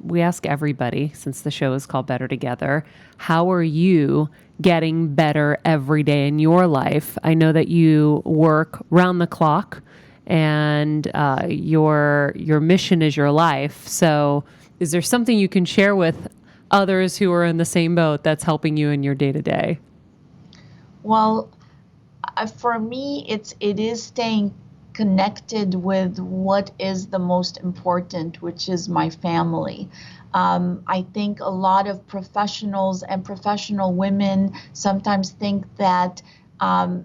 we ask everybody, since the show is called Better Together, how are you getting better every day in your life? I know that you work round the clock, and your mission is your life. So is there something you can share with others who are in the same boat that's helping you in your day-to-day? Well, for me, it is staying connected with what is the most important, which is my family. I think a lot of professionals and professional women sometimes think that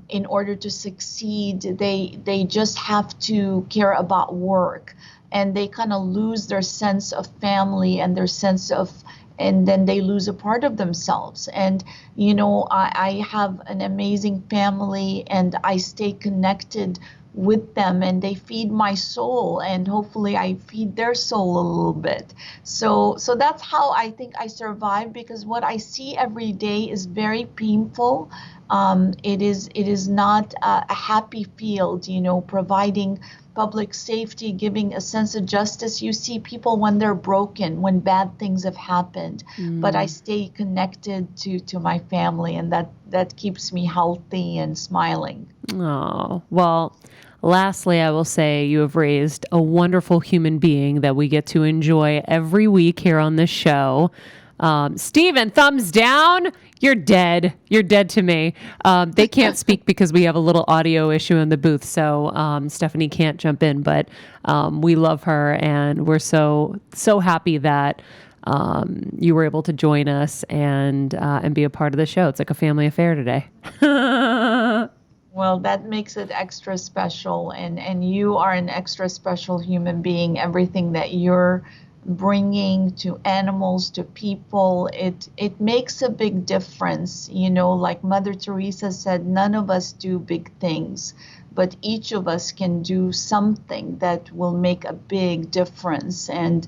in order to succeed, they just have to care about work, and they kind of lose their sense of family and their sense of, and then they lose a part of themselves. And, I have an amazing family, and I stay connected with them, and they feed my soul, and hopefully I feed their soul a little bit. So that's how I think I survive, because what I see every day is very painful. It is not a happy field, providing public safety, giving a sense of justice. You see people when they're broken, when bad things have happened, but I stay connected to my family, and that keeps me healthy and smiling. Oh, well, lastly, I will say you have raised a wonderful human being that we get to enjoy every week here on this show. Stephen, thumbs down. You're dead. You're dead to me. They can't speak because we have a little audio issue in the booth, so Stephanie can't jump in, but we love her, and we're so happy that you were able to join us and be a part of the show. It's like a family affair today. Well, that makes it extra special, and you are an extra special human being. Everything that you're bringing to animals, to people, it makes a big difference. Like Mother Teresa said, none of us do big things, but each of us can do something that will make a big difference. And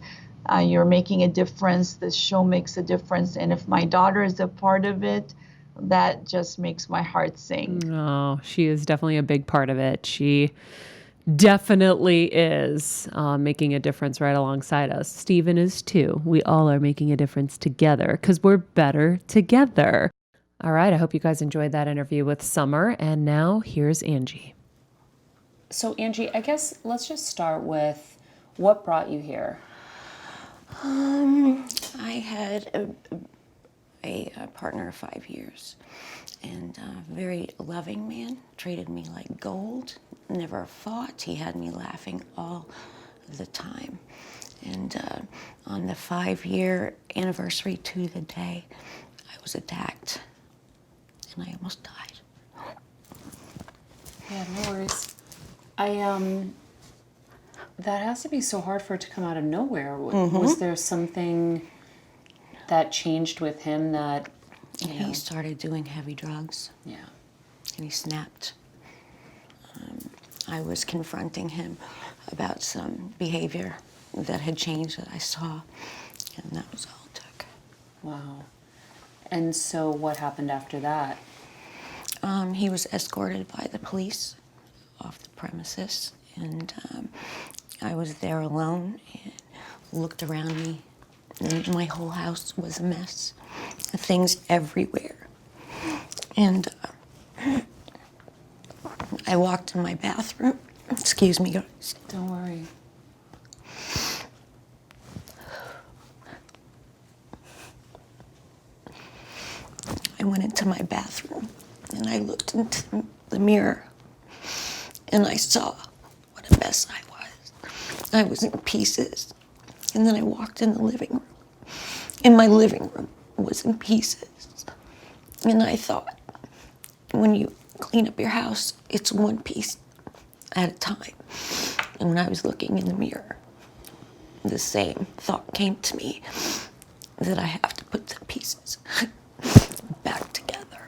you're making a difference. This show makes a difference. And if my daughter is a part of it, that just makes my heart sing. Oh, she is definitely a big part of it. She definitely is making a difference right alongside us. Stephen is too. We all are making a difference together because we're better together. All right. I hope you guys enjoyed that interview with Summer. And now here's Angie. So Angie, I guess let's just start with what brought you here. I had a partner of 5 years, and a very loving man, treated me like gold, never fought. He had me laughing all the time. And on the 5-year anniversary to the day, I was attacked, and I almost died. Yeah, no worries. That has to be so hard for it to come out of nowhere. Was there something that changed with him that, He started doing heavy drugs. Yeah. And he snapped. I was confronting him about some behavior that had changed that I saw, and that was all it took. Wow. And so what happened after that? He was escorted by the police off the premises, and I was there alone and looked around me, and my whole house was a mess, things everywhere. And I walked in my bathroom. Excuse me, guys. Don't worry. I went into my bathroom and I looked into the mirror and I saw what a mess I was. I was in pieces. And then I walked in the living room, and my living room was in pieces. And I thought, when you clean up your house, it's one piece at a time. And when I was looking in the mirror, the same thought came to me, that I have to put the pieces back together.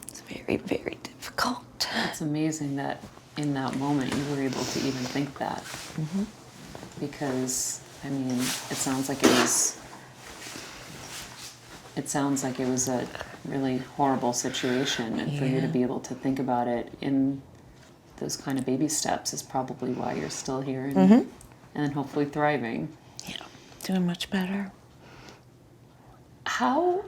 It's very, very difficult. It's amazing that in that moment you were able to even think that. Because, I mean, it sounds like it was a really horrible situation, and for you to be able to think about it in those kind of baby steps is probably why you're still here and hopefully thriving. Yeah, doing much better. How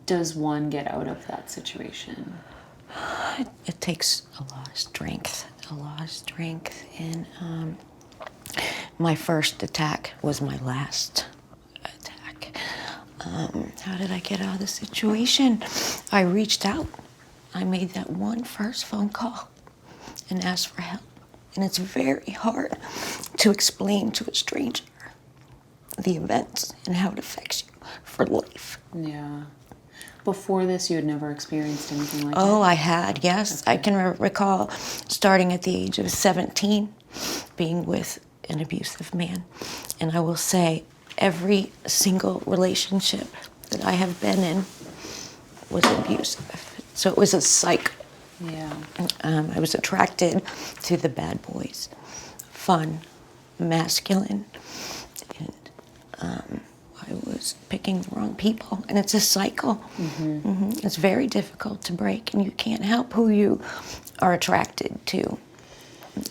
does one get out of that situation? It takes a lot of strength, and my first attack was my last attack. How did I get out of the situation? I reached out. I made that one first phone call and asked for help. And it's very hard to explain to a stranger the events and how it affects you for life. Yeah. Before this, you had never experienced anything like that? Oh, I had, yes. Okay. I can recall starting at the age of 17, being with an abusive man. And I will say, every single relationship that I have been in was abusive. So it was a cycle. Yeah. I was attracted to the bad boys, fun, masculine, and I was picking the wrong people, and it's a cycle. It's very difficult to break, and you can't help who you are attracted to,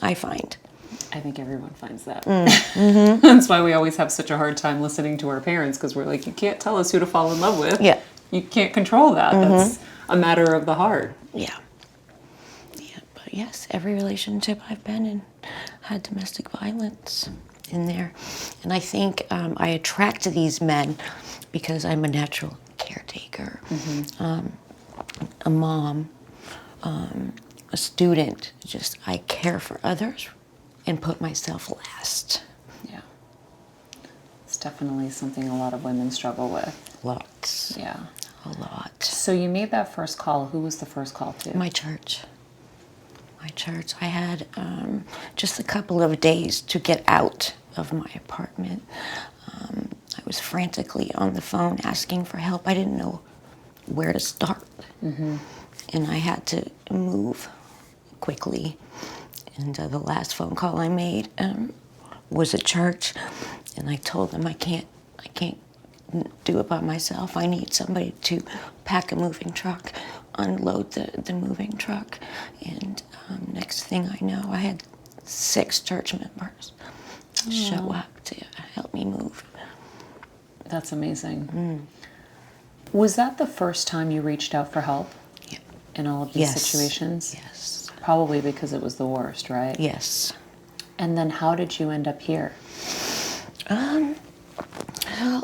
I find. I think everyone finds that. That's why we always have such a hard time listening to our parents, because we're like, you can't tell us who to fall in love with. Yeah. You can't control that. That's a matter of the heart. Yeah. But yes, every relationship I've been in had domestic violence in there. And I think I attract these men because I'm a natural caretaker, a mom, a student. Just, I care for others and put myself last. Yeah. It's definitely something a lot of women struggle with. Lots. Yeah. A lot. So you made that first call. Who was the first call to? My church. I had just a couple of days to get out of my apartment. I was frantically on the phone asking for help. I didn't know where to start. And I had to move quickly. And the last phone call I made was at church. And I told them I can't do it by myself. I need somebody to pack a moving truck, unload the moving truck. And next thing I know, I had 6 church members show up to help me move. That's amazing. Was that the first time you reached out for help in all of these situations? Yes. Probably because it was the worst, right? Yes. And then how did you end up here?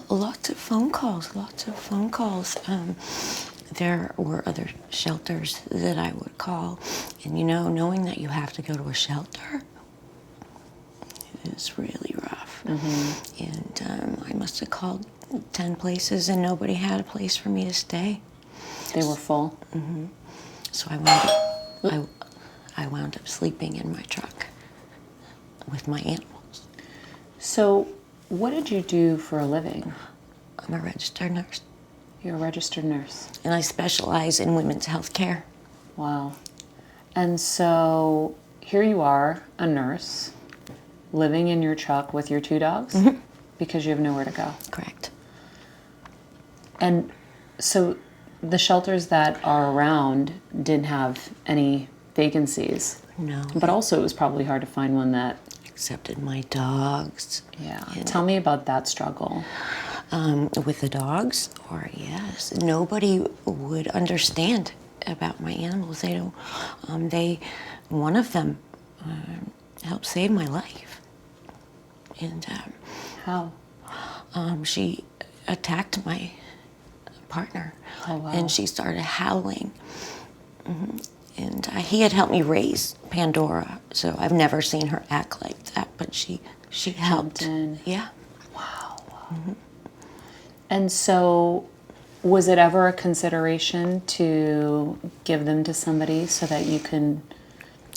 Lots of phone calls. There were other shelters that I would call. And knowing that you have to go to a shelter is really rough. And I must have called 10 places and nobody had a place for me to stay. They were full? So I wound up sleeping in my truck with my animals. So what did you do for a living? I'm a registered nurse. You're a registered nurse. And I specialize in women's health care. Wow. And so here you are, a nurse, living in your truck with your 2 dogs because you have nowhere to go. Correct. And so the shelters that are around didn't have any vacancies. No. But also it was probably hard to find one that... Accepted my dogs. Yeah. Tell me about that struggle. With the dogs, or yes, nobody would understand about my animals. They don't. One of them helped save my life. And How? She attacked my partner, Oh, wow. and she started howling. And he had helped me raise Pandora, so I've never seen her act like that. But she helped. in. Yeah. Wow. And so was it ever a consideration to give them to somebody so that you can...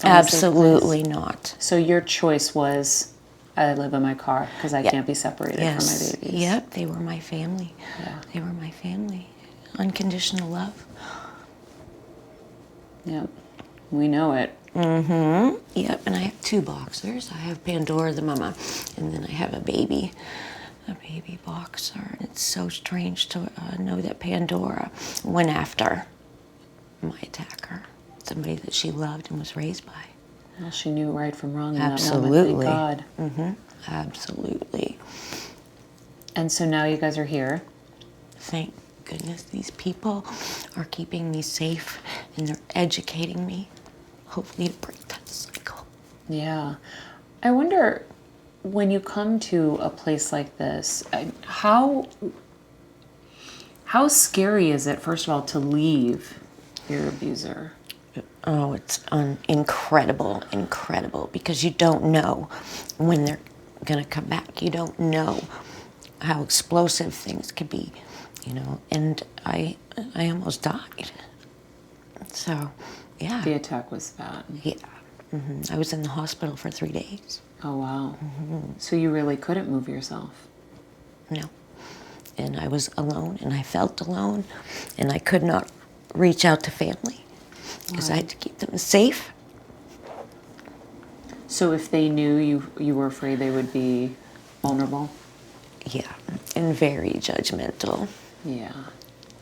Absolutely not. So your choice was I live in my car because I can't be separated from my babies. Yep, they were my family. Yeah. They were my family. Unconditional love. Yep. We know it. Mm-hmm. Yep, and I have 2 boxers. I have Pandora the mama, and then I have a baby boxer. And it's so strange to know that Pandora went after my attacker, somebody that she loved and was raised by. Well, she knew right from wrong in Absolutely. that moment, thank God. Mm-hmm. Absolutely. And so now you guys are here. Thank goodness these people are keeping me safe and they're educating me, hopefully to break that cycle. Yeah. I wonder, when you come to a place like this, how scary is it, first of all, to leave your abuser? Oh, it's incredible, because you don't know when they're going to come back. You don't know how explosive things could be, and I almost died. So, yeah. The attack was bad. Yeah. I was in the hospital for 3 days. Oh, wow. So you really couldn't move yourself? No. And I was alone, and I felt alone, and I could not reach out to family because I had to keep them safe. So if they knew you were afraid they would be vulnerable? Yeah, and very judgmental. Yeah.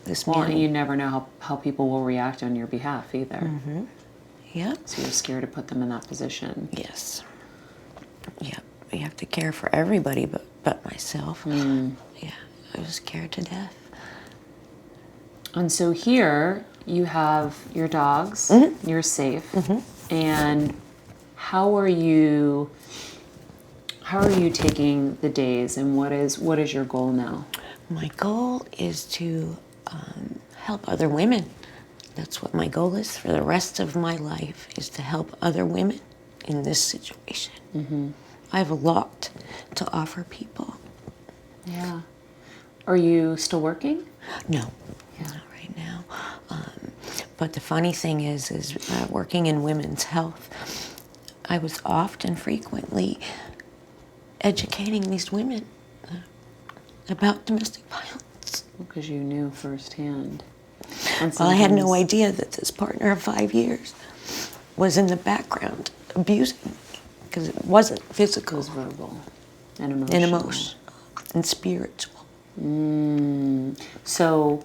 This Well, man, and you never know how people will react on your behalf either. yeah, So you're scared to put them in that position. yes, yeah. You have to care for everybody but myself. Yeah, I was scared to death. And so here you have your dogs. You're safe. And how are you taking the days, and what is your goal now? My goal is to help other women. That's what my goal is for the rest of my life, is to help other women in this situation. I have a lot to offer people. Yeah. Are you still working? No, not right now. But the funny thing is working in women's health, I was often, frequently educating these women about domestic violence. Because you knew firsthand. And Well, I had no sometimes- idea that this partner of 5 years was in the background abusing me, because it wasn't It physical, was verbal and emotional. and emotional and spiritual. So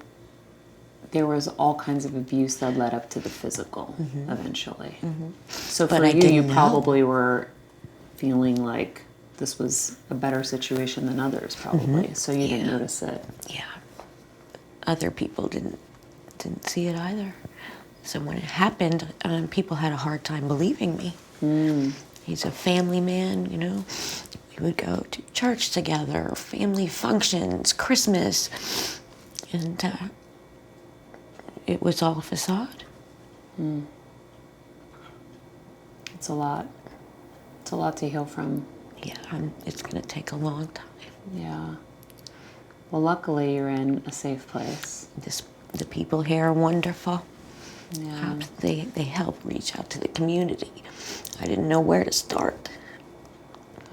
there was all kinds of abuse that led up to the physical eventually. So But for I you, didn't you know. probably were feeling like this was a better situation than others, probably. So you didn't Yeah. notice it. Yeah. Other people didn't see it either. So when it happened, people had a hard time believing me. He's a family man, We would go to church together, family functions, Christmas, and it was all a facade. It's a lot. It's a lot to heal from. Yeah, it's going to take a long time. Yeah. Well, luckily you're in a safe place. The people here are wonderful. Yeah. They help reach out to the community. I didn't know where to start.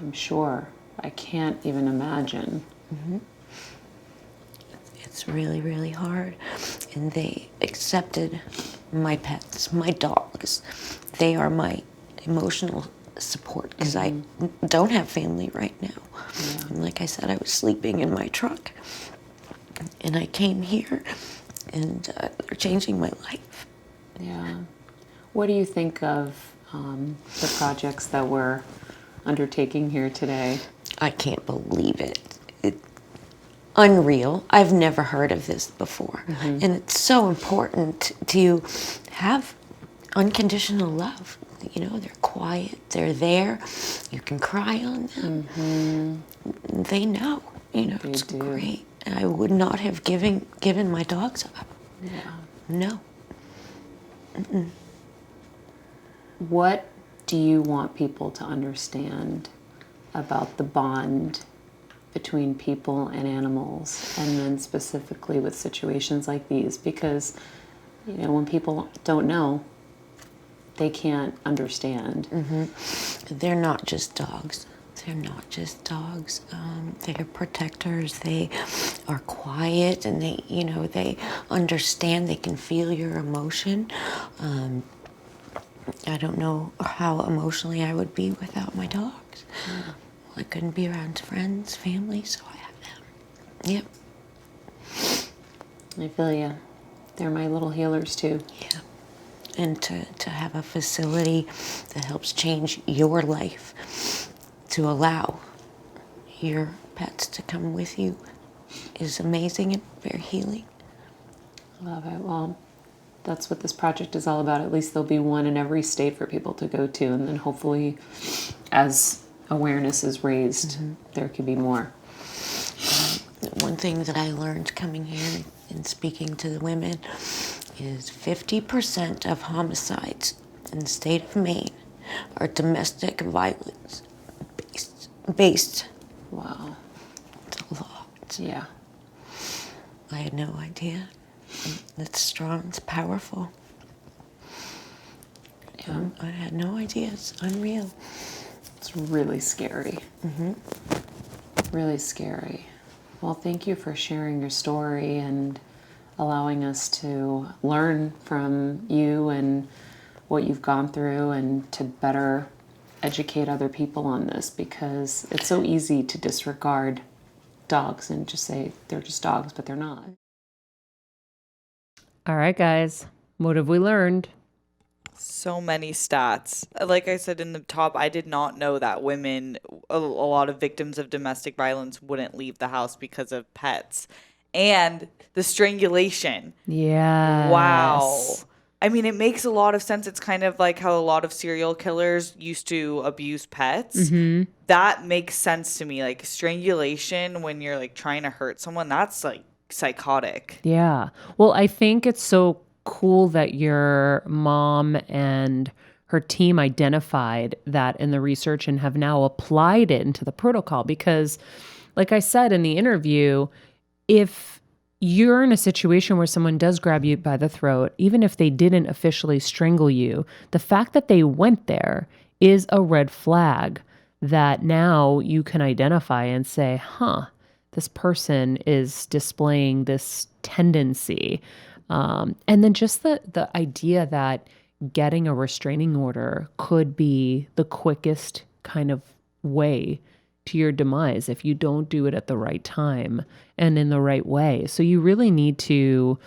I'm sure. I can't even imagine. It's really, really hard. And they accepted my pets, my dogs. They are my emotional support, because I don't have family right now. And like I said, I was sleeping in my truck. And I came here, and they're changing my life. Yeah. What do you think of the projects that we're undertaking here today? I can't believe it. It's unreal. I've never heard of this before. And it's so important to have unconditional love. They're quiet, they're there, you can cry on them. They know, it's do. great. I would not have given my dogs up. Yeah. No. What do you want people to understand about the bond between people and animals, and then specifically with situations like these? Because, when people don't know, they can't understand. They're not just dogs. they're not just dogs. They're protectors. They are quiet, and they understand. They can feel your emotion. I don't know how emotionally I would be without my dogs. I couldn't be around friends, family, so I have them. Yep. I feel you. They're my little healers too. Yeah. And to have a facility that helps change your life, to allow your pets to come with you, is amazing and very healing. Love it. Well, that's what this project is all about. At least there'll be one in every state for people to go to. And then hopefully, as awareness is raised, there could be more. One thing that I learned coming here and speaking to the women is 50% of homicides in the state of Maine are domestic violence based. Wow. It's a lot. Yeah. I had no idea. It's strong, it's powerful. Yeah. I had no idea. It's unreal. It's really scary. Really scary. Well, thank you for sharing your story and allowing us to learn from you and what you've gone through, and to better educate other people on this, because it's so easy to disregard dogs and just say they're just dogs, but they're not. All right, guys, what have we learned? So many stats. Like I said in the top, I did not know that women, a lot of victims of domestic violence, wouldn't leave the house because of pets. And the strangulation. Yeah. Wow. I mean, it makes a lot of sense. It's kind of like how a lot of serial killers used to abuse pets. That makes sense to me. Like strangulation, when you're like trying to hurt someone, that's like psychotic. Yeah. Well, I think it's so cool that your mom and her team identified that in the research and have now applied it into the protocol, because like I said in the interview, if you're in a situation where someone does grab you by the throat, even if they didn't officially strangle you, the fact that they went there is a red flag that now you can identify and say, this person is displaying this tendency. And then just the idea that getting a restraining order could be the quickest kind of way to your demise if you don't do it at the right time and in the right way. So you really need to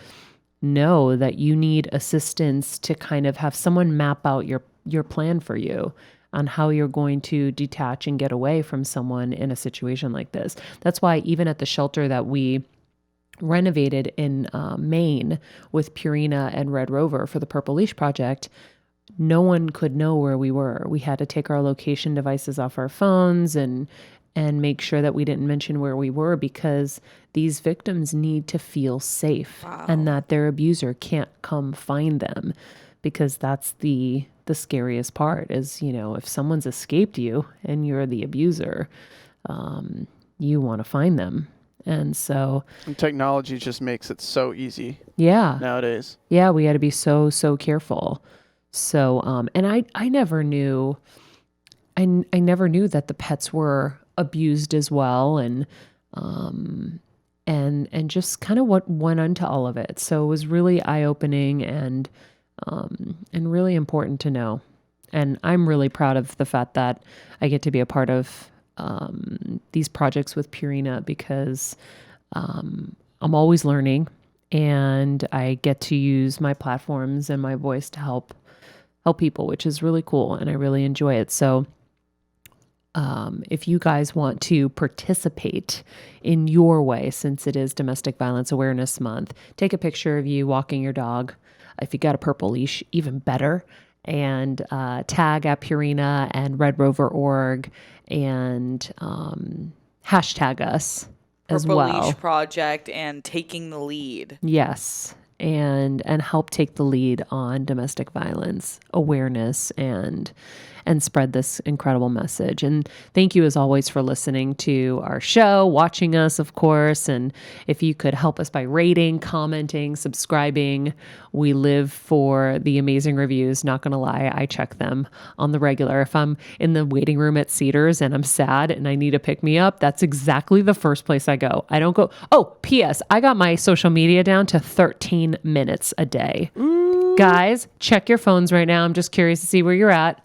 know that you need assistance to kind of have someone map out your plan for you on how you're going to detach and get away from someone in a situation like this. That's why even at the shelter that we renovated in Maine with Purina and Red Rover for the Purple Leash Project, no one could know where we were. We had to take our location devices off our phones and make sure that we didn't mention where we were, because these victims need to feel safe and that their abuser can't come find them, because that's the scariest part is, if someone's escaped you and you're the abuser, you want to find them. And so And technology just makes it so easy yeah, nowadays. yeah, we had to be so careful. So, and I never knew, I never knew that the pets were abused as well, and just kind of what went into all of it. So it was really eye-opening and really important to know. And I'm really proud of the fact that I get to be a part of these projects with Purina, because I'm always learning, and I get to use my platforms and my voice to help people, which is really cool, and I really enjoy it. So if you guys want to participate in your way, since it is Domestic Violence Awareness Month, take a picture of you walking your dog. If you got a purple leash, even better. And tag at Purina and Red Rover Org, and hashtag us as Purple well. Leash Project and Taking the Lead. Yes. and help take the lead on domestic violence awareness and spread this incredible message. And thank you as always for listening to our show, watching us, of course. And if you could help us by rating, commenting, subscribing, we live for the amazing reviews. Not going to lie, I check them on the regular. If I'm in the waiting room at Cedars and I'm sad and I need to pick me up, that's exactly the first place I go. I don't go, oh, P.S. I got my social media down to 13 minutes a day. Ooh. Guys, check your phones right now. I'm just curious to see where you're at.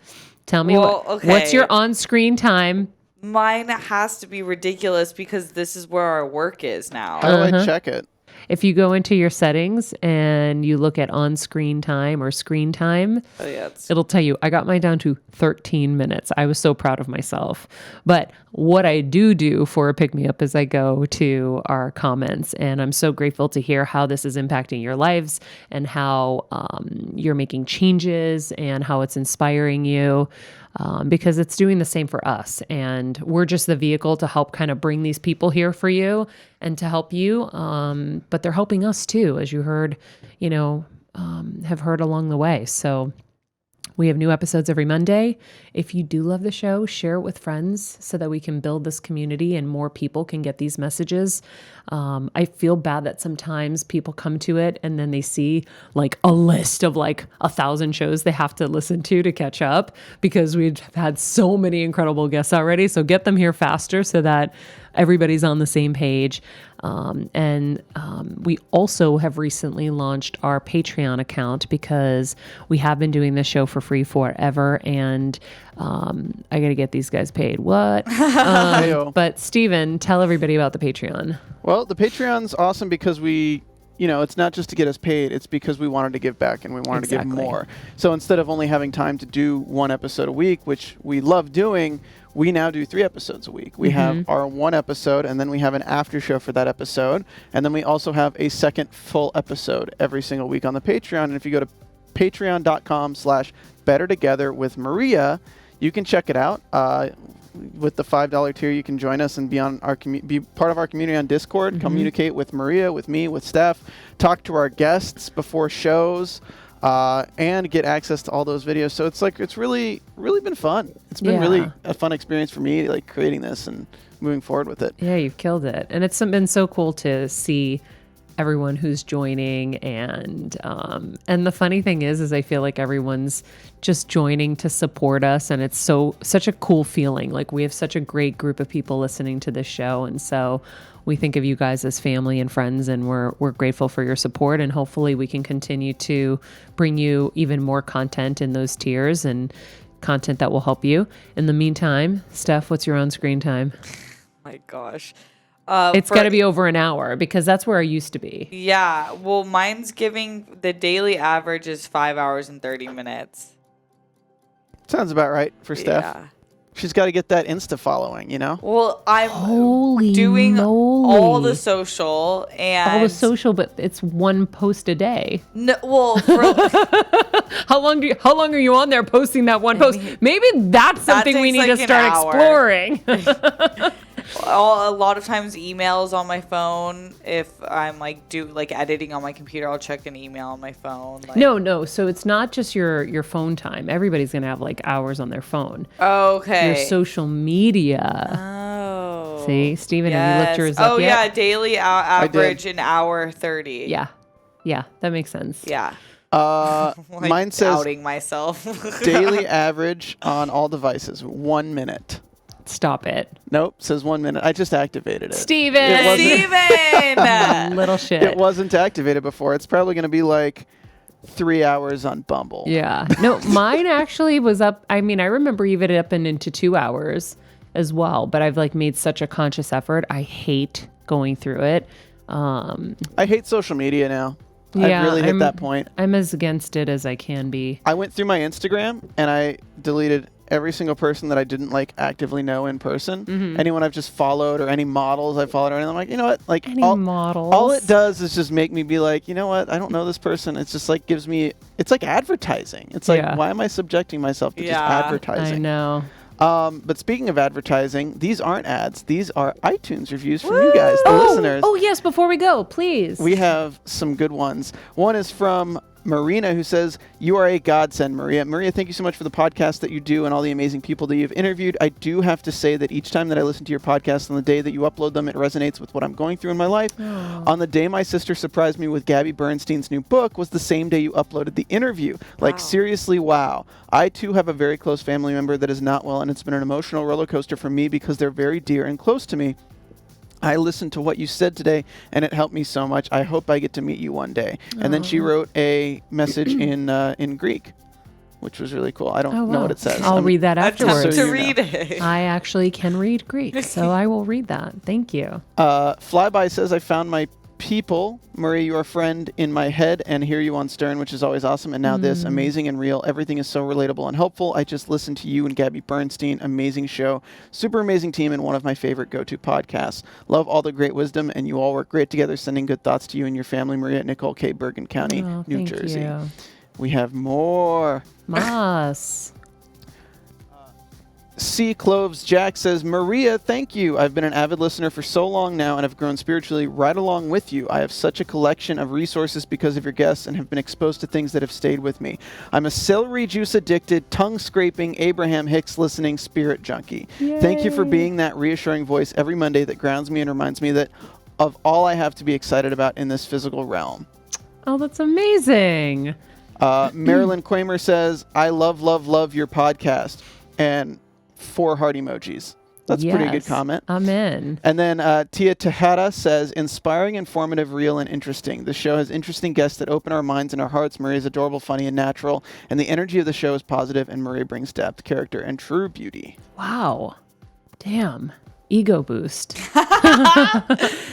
Tell me what's your on-screen time? Mine has to be ridiculous because this is where our work is now. How do I check it? If you go into your settings and you look at on-screen time or screen time, it'll tell you, I got mine down to 13 minutes. I was so proud of myself. But what I do for a pick-me-up is I go to our comments, and I'm so grateful to hear how this is impacting your lives and how you're making changes and how it's inspiring you. Because it's doing the same for us. And we're just the vehicle to help kind of bring these people here for you and to help you. But they're helping us too, as you heard, have heard along the way. So we have new episodes every Monday. If you do love the show, share it with friends so that we can build this community and more people can get these messages. I feel bad that sometimes people come to it and then they see like a list of like 1,000 shows they have to listen to catch up because we've had so many incredible guests already. So get them here faster so that everybody's on the same page. We also have recently launched our Patreon account because we have been doing this show for free forever. And I got to get these guys paid. What? But Stephen, tell everybody about the Patreon. Well, the Patreon's awesome because it's not just to get us paid. It's because we wanted to give back and we wanted to give more. So instead of only having time to do one episode a week, which we love doing, we now do 3 episodes a week. We have our one episode, and then we have an after show for that episode. And then we also have a second full episode every single week on the Patreon. And if you go to patreon.com/bettertogether with Maria, you can check it out. With the $5 tier, you can join us and be part of our community on Discord, communicate with Maria, with me, with Steph, talk to our guests before shows, and get access to all those videos. So it's really been fun. It's been really a fun experience for me, like creating this and moving forward with it. Yeah, you've killed it. And it's been so cool to see everyone who's joining, and the funny thing is I feel like everyone's just joining to support us, and it's such a cool feeling. Like we have such a great group of people listening to this show, and so we think of you guys as family and friends, and we're grateful for your support, and hopefully we can continue to bring you even more content in those tiers and content that will help you. In the meantime, Steph, what's your on-screen time? My gosh. It's got to be over an hour because that's where I used to be. Yeah. Well, mine's giving the daily average is 5 hours and 30 minutes. Sounds about right for Steph. Yeah. She's got to get that Insta following, Well, I'm Holy doing moly. all the social but it's one post a day. No, well, How long are you on there posting that one post? Maybe that's something we need to start exploring. A lot of times emails on my phone. If I'm editing on my computer, I'll check an email on my phone. No. So it's not just your phone time. Everybody's gonna have hours on their phone. Okay. Your social media. Oh. See, Stephen, have you looked yours up yet? Yeah, daily average an hour 30. Yeah, that makes sense. Yeah. Mine says outing myself. daily average on all devices 1 minute. Stop it. Nope, says 1 minute. I just activated it. Steven! Little shit. It wasn't activated before. It's probably going to be 3 hours on Bumble. Yeah. No, mine actually was up. I mean, I remember even up and into 2 hours as well, but I've made such a conscious effort. I hate going through it. I hate social media now. I've really hit that point. I'm as against it as I can be. I went through my Instagram and I deleted every single person that I didn't actively know in person. Anyone I've just followed or any models I followed or anything. I'm like, you know what? Any models. All it does is just make me be like, you know what? I don't know this person. It's just gives me, it's like advertising. It's why am I subjecting myself to just advertising? I know. But speaking of advertising, these aren't ads. These are iTunes reviews from you guys, the listeners. Oh, yes, before we go, please. We have some good ones. One is from Marina, who says, "You are a godsend, Maria." Maria, thank you so much for the podcast that you do and all the amazing people that you've interviewed. I do have to say that each time that I listen to your podcast on the day that you upload them, it resonates with what I'm going through in my life. On the day my sister surprised me with Gabby Bernstein's new book was the same day you uploaded the interview. Like, seriously, wow. I, too, have a very close family member that is not well, and it's been an emotional roller coaster for me because they're very dear and close to me. I listened to what you said today, and it helped me so much. I hope I get to meet you one day. And then she wrote a message in Greek, which was really cool. I don't know what it says. I'll read that afterwards. Attempt to read it. I actually can read Greek, so I will read that. Thank you. Flyby says, "I found my people. Maria, you are a friend in my head, and hear you on Stern, which is always awesome. And now this, amazing and real. Everything is so relatable and helpful. I just listened to you and Gabby Bernstein. Amazing show. Super amazing team and one of my favorite go-to podcasts. Love all the great wisdom, and you all work great together. Sending good thoughts to you and your family, Maria at Nicole K. Bergen County, New Jersey." You. We have more. Mas. C. Cloves Jack says, "Maria, thank you. I've been an avid listener for so long now and have grown spiritually right along with you. I have such a collection of resources because of your guests and have been exposed to things that have stayed with me. I'm a celery juice addicted, tongue scraping, Abraham Hicks listening spirit junkie. Thank you for being that reassuring voice every Monday that grounds me and reminds me that of all I have to be excited about in this physical realm." Oh, that's amazing. Marilyn Quamer says, "I love, love, love your podcast." And 4 heart emojis. That's a pretty good comment. Amen. And then Tia Tejada says, "Inspiring, informative, real, and interesting. The show has interesting guests that open our minds and our hearts. Maria is adorable, funny, and natural. And the energy of the show is positive, and Maria brings depth, character, and true beauty." Wow. Damn. Ego boost.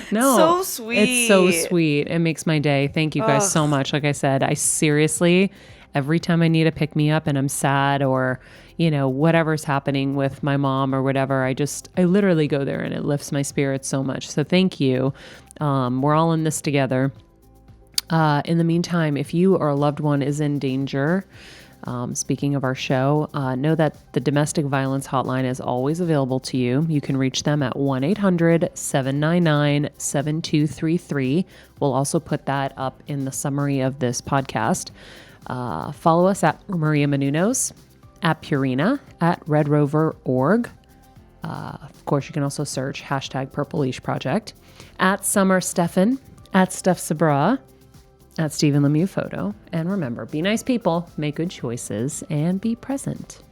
No. So sweet. It's so sweet. It makes my day. Thank you guys so much. Like I said, I seriously, every time I need a pick me up and I'm sad or, you know, whatever's happening with my mom or whatever, I literally go there and it lifts my spirits so much. So thank you. We're all in this together. In the meantime, if you or a loved one is in danger, speaking of our show, know that the domestic violence hotline is always available to you. You can reach them at 1-800-799-7233. We'll also put that up in the summary of this podcast. Follow us at Maria Menounos, at Purina, at Red Rover Org. Of course, you can also search #Purple Leash Project, at Summer Stephan, at Steph Sabra, at Stephen Lemieux Photo. And remember, be nice people, make good choices, and be present.